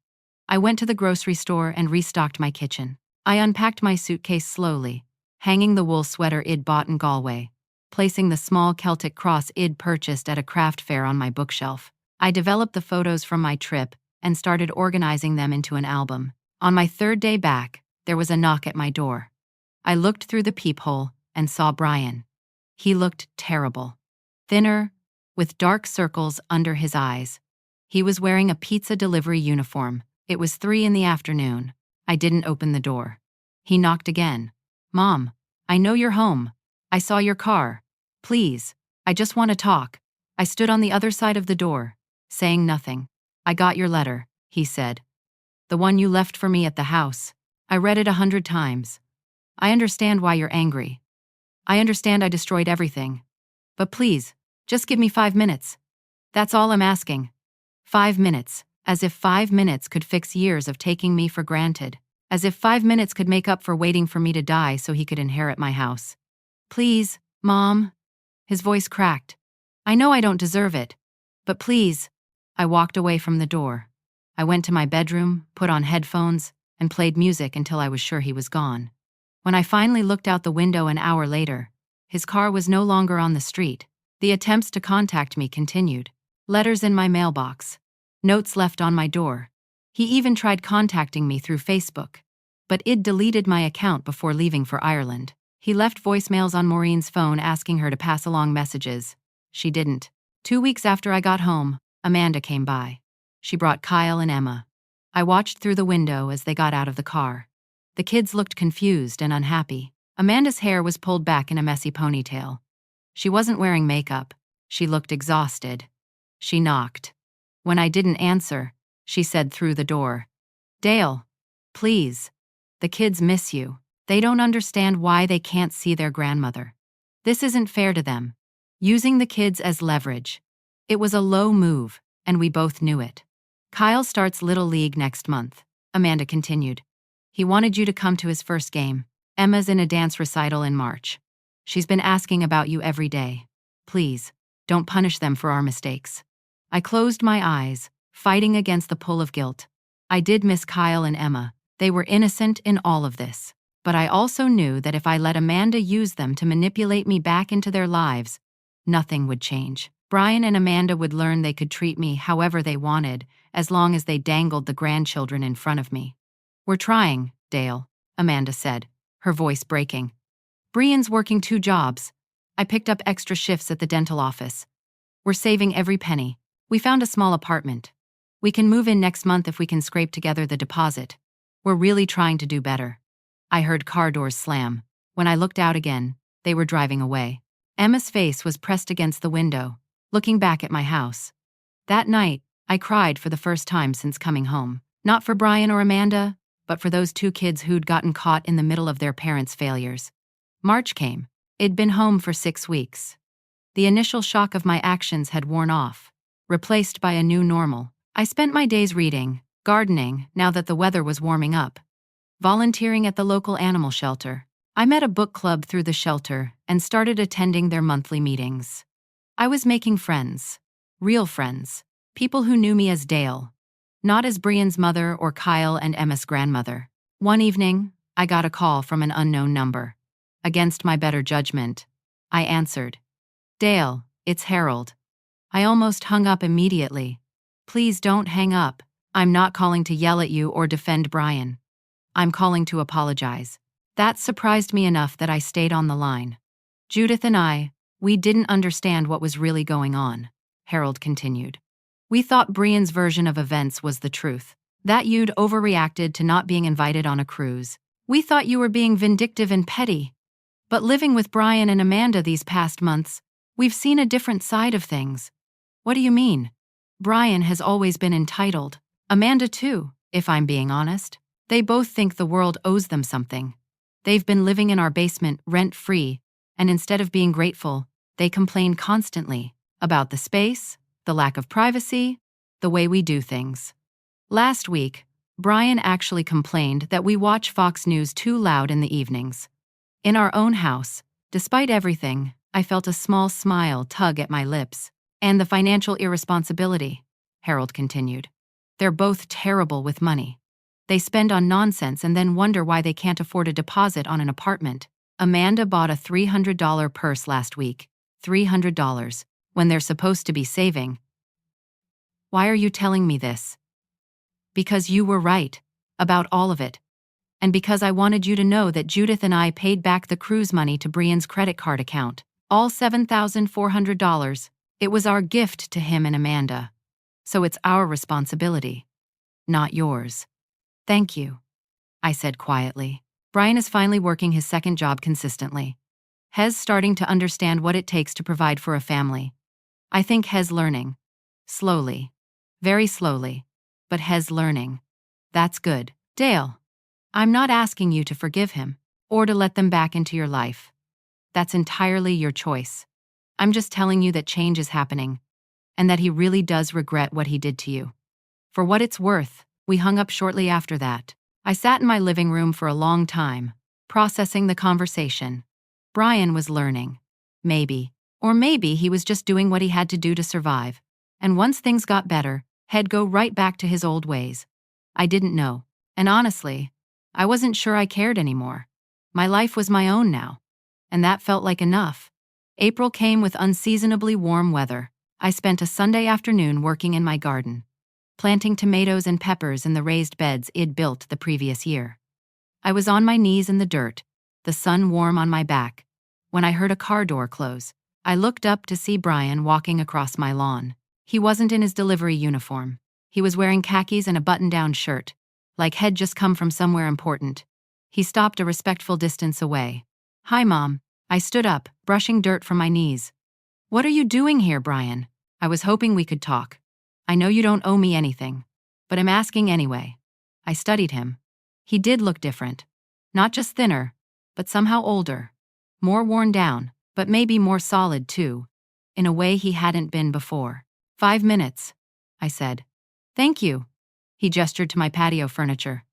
I went to the grocery store and restocked my kitchen. I unpacked my suitcase slowly, hanging the wool sweater I'd bought in Galway, placing the small Celtic cross I'd purchased at a craft fair on my bookshelf. I developed the photos from my trip and started organizing them into an album. On my 3rd day back, there was a knock at my door. I looked through the peephole and saw Brian. He looked terrible. Thinner, with dark circles under his eyes. He was wearing a pizza delivery uniform. It was 3 in the afternoon. I didn't open the door. He knocked again. Mom, I know you're home. I saw your car. Please, I just want to talk. I stood on the other side of the door, saying nothing. I got your letter, he said. The one you left for me at the house. I read it 100 times. I understand why you're angry. I understand I destroyed everything. But please, just give me 5 minutes. That's all I'm asking. 5 minutes, as if 5 minutes could fix years of taking me for granted. As if 5 minutes could make up for waiting for me to die so he could inherit my house. Please, Mom. His voice cracked. I know I don't deserve it. But please. I walked away from the door. I went to my bedroom, put on headphones, and played music until I was sure he was gone. When I finally looked out the window an hour later, his car was no longer on the street. The attempts to contact me continued. Letters in my mailbox. Notes left on my door. He even tried contacting me through Facebook. But I'd deleted my account before leaving for Ireland. He left voicemails on Maureen's phone asking her to pass along messages. She didn't. 2 weeks after I got home, Amanda came by. She brought Kyle and Emma. I watched through the window as they got out of the car. The kids looked confused and unhappy. Amanda's hair was pulled back in a messy ponytail. She wasn't wearing makeup. She looked exhausted. She knocked. When I didn't answer, she said through the door, Dale, please. The kids miss you. They don't understand why they can't see their grandmother. This isn't fair to them. Using the kids as leverage. It was a low move, and we both knew it. Kyle starts Little League next month, Amanda continued. He wanted you to come to his first game. Emma's in a dance recital in March. She's been asking about you every day. Please, don't punish them for our mistakes. I closed my eyes, fighting against the pull of guilt. I did miss Kyle and Emma. They were innocent in all of this. But I also knew that if I let Amanda use them to manipulate me back into their lives, nothing would change. Brian and Amanda would learn they could treat me however they wanted, as long as they dangled the grandchildren in front of me. We're trying, Dale, Amanda said, her voice breaking. Brian's working 2 jobs. I picked up extra shifts at the dental office. We're saving every penny. We found a small apartment. We can move in next month if we can scrape together the deposit. We're really trying to do better. I heard car doors slam. When I looked out again, they were driving away. Emma's face was pressed against the window, looking back at my house. That night, I cried for the first time since coming home. Not for Brian or Amanda, but for those 2 kids who'd gotten caught in the middle of their parents' failures. March came. I'd been home for 6 weeks. The initial shock of my actions had worn off, replaced by a new normal. I spent my days reading, Gardening, now that the weather was warming up. Volunteering at the local animal shelter. I met a book club through the shelter and started attending their monthly meetings. I was making friends. Real friends. People who knew me as Dale. Not as Brian's mother or Kyle and Emma's grandmother. One evening, I got a call from an unknown number. Against my better judgment, I answered. Dale, it's Harold. I almost hung up immediately. Please don't hang up. I'm not calling to yell at you or defend Brian. I'm calling to apologize. That surprised me enough that I stayed on the line. Judith and I, we didn't understand what was really going on, Harold continued. We thought Brian's version of events was the truth. That you'd overreacted to not being invited on a cruise. We thought you were being vindictive and petty. But living with Brian and Amanda these past months, we've seen a different side of things. What do you mean? Brian has always been entitled. Amanda too, if I'm being honest. They both think the world owes them something. They've been living in our basement rent-free, and instead of being grateful, they complain constantly about the space, the lack of privacy, the way we do things. Last week, Brian actually complained that we watch Fox News too loud in the evenings. In our own house, despite everything, I felt a small smile tug at my lips. And the financial irresponsibility, Harold continued. They're both terrible with money. They spend on nonsense and then wonder why they can't afford a deposit on an apartment. Amanda bought a $300 purse last week. $300, when they're supposed to be saving. Why are you telling me this? Because you were right, about all of it. And because I wanted you to know that Judith and I paid back the cruise money to Brian's credit card account. All $7,400. It was our gift to him and Amanda. So it's our responsibility, not yours. Thank you, I said quietly. Brian is finally working his second job consistently. Hez starting to understand what it takes to provide for a family. I think Hez learning. Slowly. Very slowly. But Hez learning. That's good. Dale, I'm not asking you to forgive him or to let them back into your life. That's entirely your choice. I'm just telling you that change is happening, and that he really does regret what he did to you. For what it's worth, we hung up shortly after that. I sat in my living room for a long time, processing the conversation. Brian was learning. Maybe. Or maybe he was just doing what he had to do to survive. And once things got better, he'd go right back to his old ways. I didn't know. And honestly, I wasn't sure I cared anymore. My life was my own now. And that felt like enough. April came with unseasonably warm weather. I spent a Sunday afternoon working in my garden, planting tomatoes and peppers in the raised beds I'd built the previous year. I was on my knees in the dirt, the sun warm on my back, when I heard a car door close. I looked up to see Brian walking across my lawn. He wasn't in his delivery uniform. He was wearing khakis and a button-down shirt, like he'd just come from somewhere important. He stopped a respectful distance away. Hi, Mom. I stood up, brushing dirt from my knees. What are you doing here, Brian? I was hoping we could talk. I know you don't owe me anything, but I'm asking anyway. I studied him. He did look different. Not just thinner, but somehow older. More worn down, but maybe more solid too, in a way he hadn't been before. 5 minutes, I said. Thank you. He gestured to my patio furniture.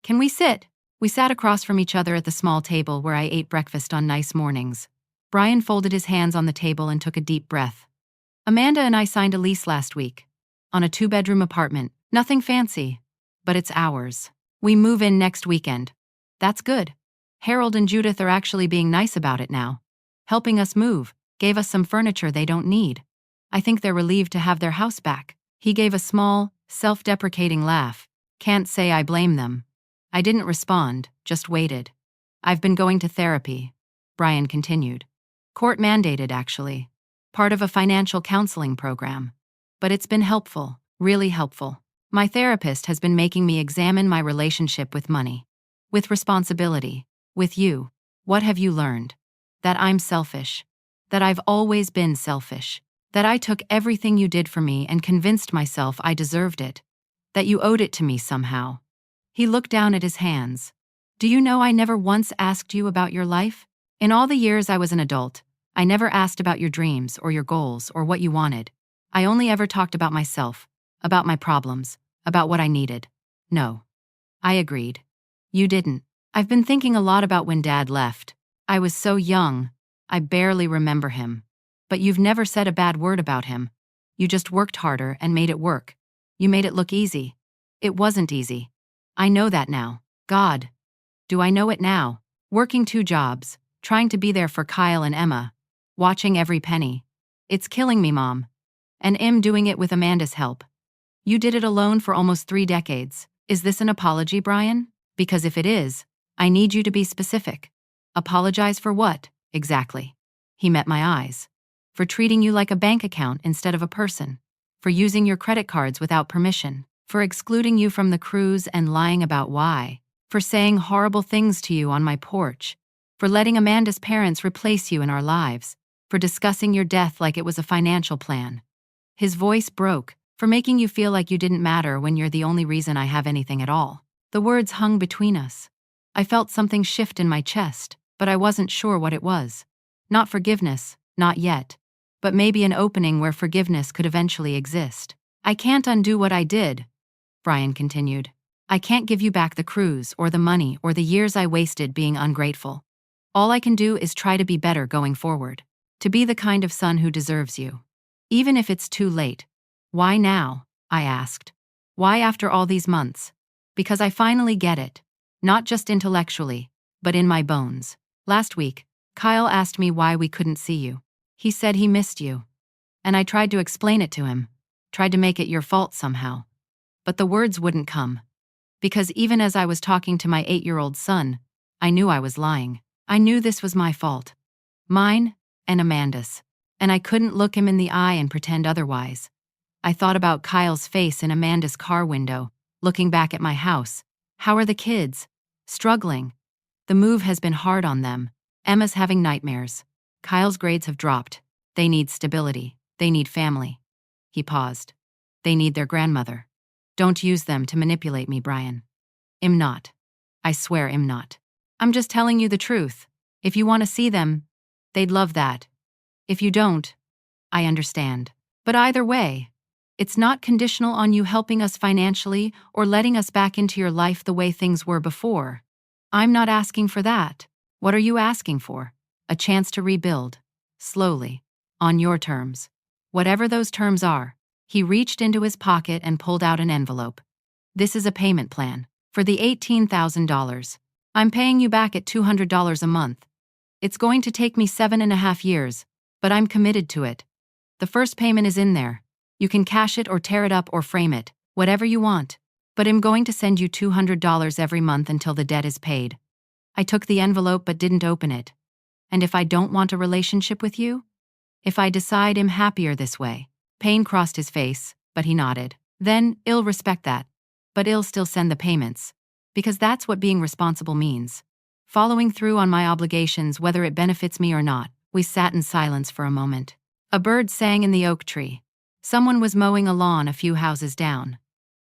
Can we sit? We sat across from each other at the small table where I ate breakfast on nice mornings. Brian folded his hands on the table and took a deep breath. Amanda and I signed a lease last week. On a 2-bedroom apartment. Nothing fancy, but it's ours. We move in next weekend. That's good. Harold and Judith are actually being nice about it now. Helping us move, gave us some furniture they don't need. I think they're relieved to have their house back. He gave a small, self-deprecating laugh. Can't say I blame them. I didn't respond, just waited. I've been going to therapy, Brian continued. Court-mandated, actually. Part of a financial counseling program. But it's been helpful, really helpful. My therapist has been making me examine my relationship with money, with responsibility, with you. What have you learned? That I'm selfish. That I've always been selfish. That I took everything you did for me and convinced myself I deserved it. That you owed it to me somehow. He looked down at his hands. Do you know I never once asked you about your life? In all the years I was an adult, I never asked about your dreams or your goals or what you wanted. I only ever talked about myself, about my problems, about what I needed. No. I agreed. You didn't. I've been thinking a lot about when Dad left. I was so young. I barely remember him. But you've never said a bad word about him. You just worked harder and made it work. You made it look easy. It wasn't easy. I know that now. God. Do I know it now? Working 2 jobs, trying to be there for Kyle and Emma, watching every penny. It's killing me, Mom. And doing it with Amanda's help. You did it alone for almost 3 decades. Is this an apology, Brian? Because if it is, I need you to be specific. Apologize for what, exactly? He met my eyes. For treating you like a bank account instead of a person. For using your credit cards without permission. For excluding you from the cruise and lying about why. For saying horrible things to you on my porch. For letting Amanda's parents replace you in our lives. For discussing your death like it was a financial plan. His voice broke. For making you feel like you didn't matter when you're the only reason I have anything at all. The words hung between us. I felt something shift in my chest, but I wasn't sure what it was. Not forgiveness, not yet. But maybe an opening where forgiveness could eventually exist. I can't undo what I did, Brian continued. I can't give you back the cruise or the money or the years I wasted being ungrateful. All I can do is try to be better going forward. To be the kind of son who deserves you. Even if it's too late. Why now? I asked. Why after all these months? Because I finally get it. Not just intellectually, but in my bones. Last week, Kyle asked me why we couldn't see you. He said he missed you. And I tried to explain it to him. Tried to make it your fault somehow. But the words wouldn't come. Because even as I was talking to my 8-year-old son, I knew I was lying. I knew this was my fault. Mine and Amanda's. And I couldn't look him in the eye and pretend otherwise. I thought about Kyle's face in Amanda's car window, looking back at my house. How are the kids? Struggling. The move has been hard on them. Emma's having nightmares. Kyle's grades have dropped. They need stability. They need family. He paused. They need their grandmother. Don't use them to manipulate me, Brian. I'm not. I swear I'm not. I'm just telling you the truth. If you want to see them, they'd love that. If you don't, I understand. But either way, it's not conditional on you helping us financially or letting us back into your life the way things were before. I'm not asking for that. What are you asking for? A chance to rebuild. Slowly. On your terms. Whatever those terms are. He reached into his pocket and pulled out an envelope. This is a payment plan. For the $18,000. I'm paying you back at $200 a month. It's going to take me 7.5 years, but I'm committed to it. The first payment is in there. You can cash it or tear it up or frame it, whatever you want. But I'm going to send you $200 every month until the debt is paid. I took the envelope but didn't open it. And if I don't want a relationship with you? If I decide I'm happier this way. Pain crossed his face, but he nodded. Then, I'll respect that. But I'll still send the payments. Because that's what being responsible means. Following through on my obligations whether it benefits me or not. We sat in silence for a moment. A bird sang in the oak tree. Someone was mowing a lawn a few houses down.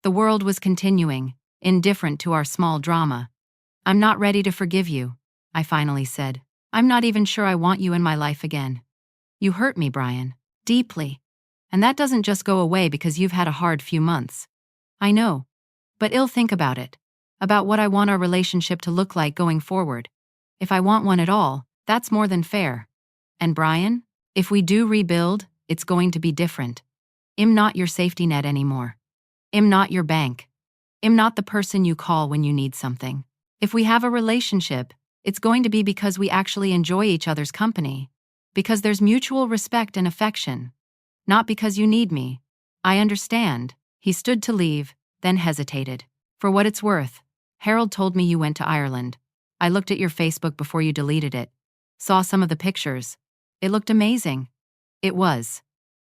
The world was continuing, indifferent to our small drama. I'm not ready to forgive you, I finally said. I'm not even sure I want you in my life again. You hurt me, Brian. Deeply. And that doesn't just go away because you've had a hard few months. I know. But I'll think about it. About what I want our relationship to look like going forward. If I want one at all, that's more than fair. And Brian, if we do rebuild, it's going to be different. I'm not your safety net anymore. I'm not your bank. I'm not the person you call when you need something. If we have a relationship, it's going to be because we actually enjoy each other's company. Because there's mutual respect and affection. Not because you need me. I understand. He stood to leave, then hesitated. For what it's worth, Harold told me you went to Ireland. I looked at your Facebook before you deleted it. Saw some of the pictures. It looked amazing. It was.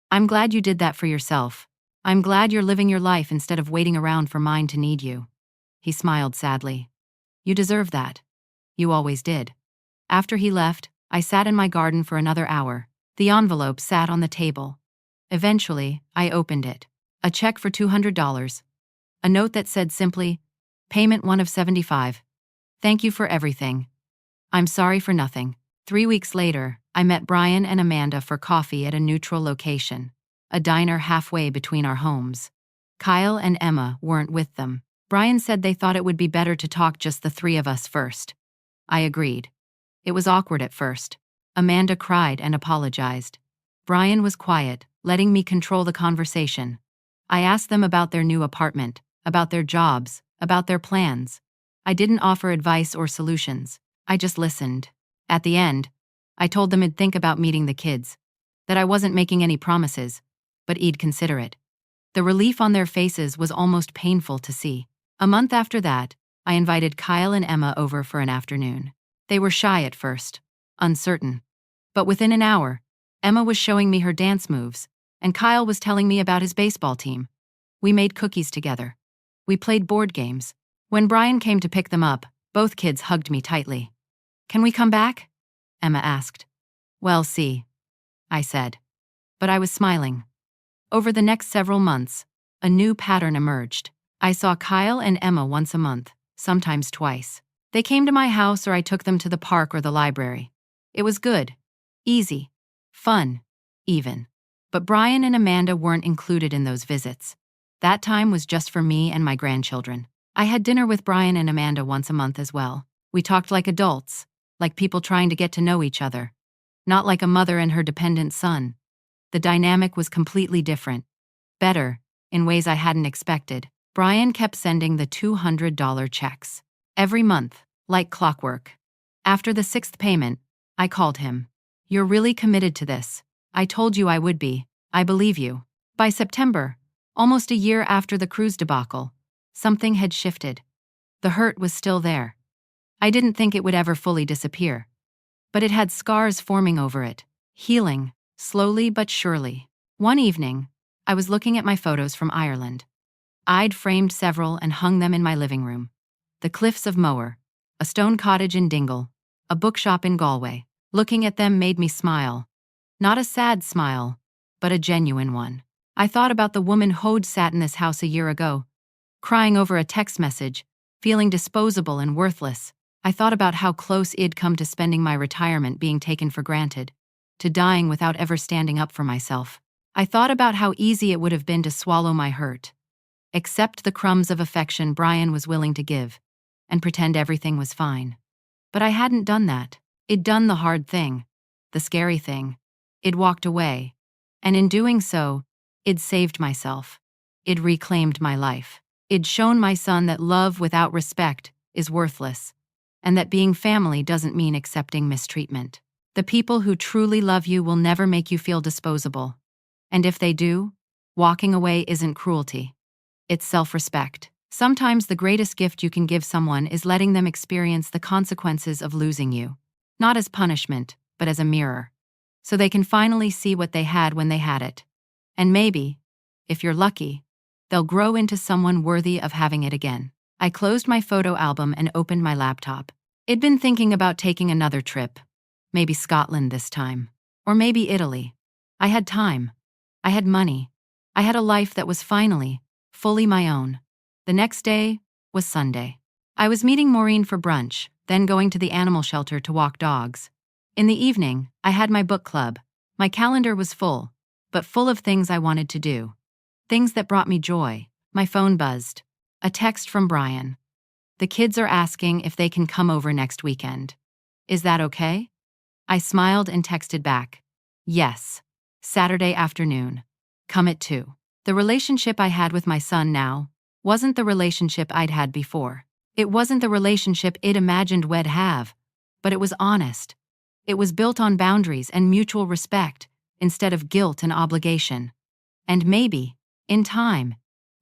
I'm glad you did that for yourself. I'm glad you're living your life instead of waiting around for mine to need you. He smiled sadly. You deserve that. You always did. After he left, I sat in my garden for another hour. The envelope sat on the table. Eventually, I opened it. A check for $200. A note that said simply, Payment 1 of 75. Thank you for everything. I'm sorry for nothing. 3 weeks later, I met Brian and Amanda for coffee at a neutral location, a diner halfway between our homes. Kyle and Emma weren't with them. Brian said they thought it would be better to talk just the three of us first. I agreed. It was awkward at first. Amanda cried and apologized. Brian was quiet, letting me control the conversation. I asked them about their new apartment, about their jobs, about their plans. I didn't offer advice or solutions. I just listened. At the end, I told them I'd think about meeting the kids, that I wasn't making any promises, but I'd consider it. The relief on their faces was almost painful to see. A month after that, I invited Kyle and Emma over for an afternoon. They were shy at first, uncertain. But within an hour, Emma was showing me her dance moves, and Kyle was telling me about his baseball team. We made cookies together. We played board games. When Brian came to pick them up, both kids hugged me tightly. "Can we come back?" Emma asked. "Well, see," I said. But I was smiling. Over the next several months, a new pattern emerged. I saw Kyle and Emma once a month, sometimes twice. They came to my house or I took them to the park or the library. It was good, easy, fun, even. But Brian and Amanda weren't included in those visits. That time was just for me and my grandchildren. I had dinner with Brian and Amanda once a month as well. We talked like adults, like people trying to get to know each other. Not like a mother and her dependent son. The dynamic was completely different. Better, in ways I hadn't expected. Brian kept sending the $200 checks. Every month, like clockwork. After the sixth payment, I called him. "You're really committed to this. I told you I would be. I believe you." By September, almost a year after the cruise debacle, something had shifted. The hurt was still there. I didn't think it would ever fully disappear. But it had scars forming over it, healing, slowly but surely. One evening, I was looking at my photos from Ireland. I'd framed several and hung them in my living room. The cliffs of Moher, a stone cottage in Dingle, a bookshop in Galway. Looking at them made me smile. Not a sad smile, but a genuine one. I thought about the woman who'd sat in this house a year ago, crying over a text message, feeling disposable and worthless. I thought about how close I'd come to spending my retirement being taken for granted, to dying without ever standing up for myself. I thought about how easy it would have been to swallow my hurt, accept the crumbs of affection Brian was willing to give, and pretend everything was fine. But I hadn't done that. I'd done the hard thing, the scary thing. I'd walked away, and in doing so, I'd saved myself. I'd reclaimed my life. I'd shown my son that love without respect is worthless, and that being family doesn't mean accepting mistreatment. The people who truly love you will never make you feel disposable. And if they do, walking away isn't cruelty. It's self-respect. Sometimes the greatest gift you can give someone is letting them experience the consequences of losing you. Not as punishment, but as a mirror. So they can finally see what they had when they had it. And maybe, if you're lucky, they'll grow into someone worthy of having it again. I closed my photo album and opened my laptop. I'd been thinking about taking another trip. Maybe Scotland this time. Or maybe Italy. I had time. I had money. I had a life that was finally, fully my own. The next day was Sunday. I was meeting Maureen for brunch, then going to the animal shelter to walk dogs. In the evening, I had my book club. My calendar was full, but full of things I wanted to do. Things that brought me joy. My phone buzzed. A text from Brian. "The kids are asking if they can come over next weekend. Is that okay?" I smiled and texted back. "Yes. Saturday afternoon. Come at 2. The relationship I had with my son now wasn't the relationship I'd had before. It wasn't the relationship I'd imagined we'd have, but it was honest. It was built on boundaries and mutual respect instead of guilt and obligation. And maybe, in time,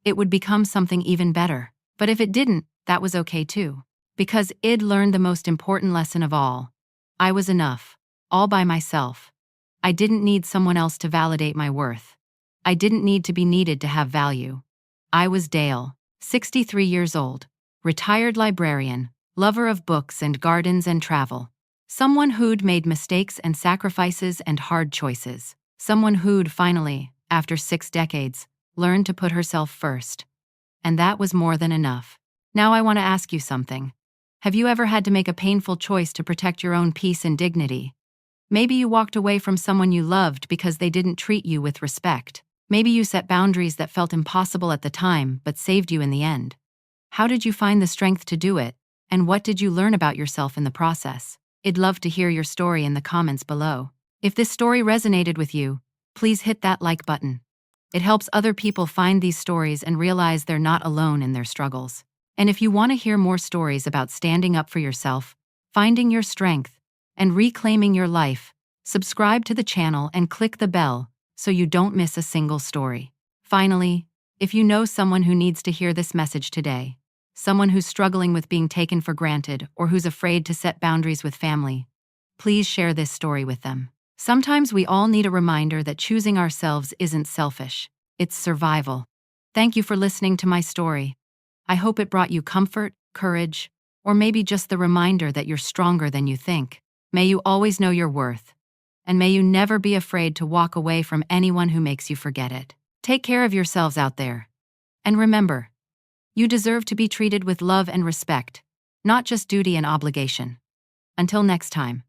it would become something even better. But if it didn't, that was okay too. Because I'd learned the most important lesson of all. I was enough, all by myself. I didn't need someone else to validate my worth. I didn't need to be needed to have value. I was Dale, 63 years old, retired librarian, lover of books and gardens and travel. Someone who'd made mistakes and sacrifices and hard choices. Someone who'd finally, after 6 decades, learned to put herself first. And that was more than enough. Now I want to ask you something. Have you ever had to make a painful choice to protect your own peace and dignity? Maybe you walked away from someone you loved because they didn't treat you with respect. Maybe you set boundaries that felt impossible at the time but saved you in the end. How did you find the strength to do it? And what did you learn about yourself in the process? I'd love to hear your story in the comments below. If this story resonated with you, please hit that like button. It helps other people find these stories and realize they're not alone in their struggles. And if you want to hear more stories about standing up for yourself, finding your strength, and reclaiming your life, subscribe to the channel and click the bell so you don't miss a single story. Finally, if you know someone who needs to hear this message today, someone who's struggling with being taken for granted or who's afraid to set boundaries with family, please share this story with them. Sometimes we all need a reminder that choosing ourselves isn't selfish, it's survival. Thank you for listening to my story. I hope it brought you comfort, courage, or maybe just the reminder that you're stronger than you think. May you always know your worth, and may you never be afraid to walk away from anyone who makes you forget it. Take care of yourselves out there. And remember, you deserve to be treated with love and respect, not just duty and obligation. Until next time.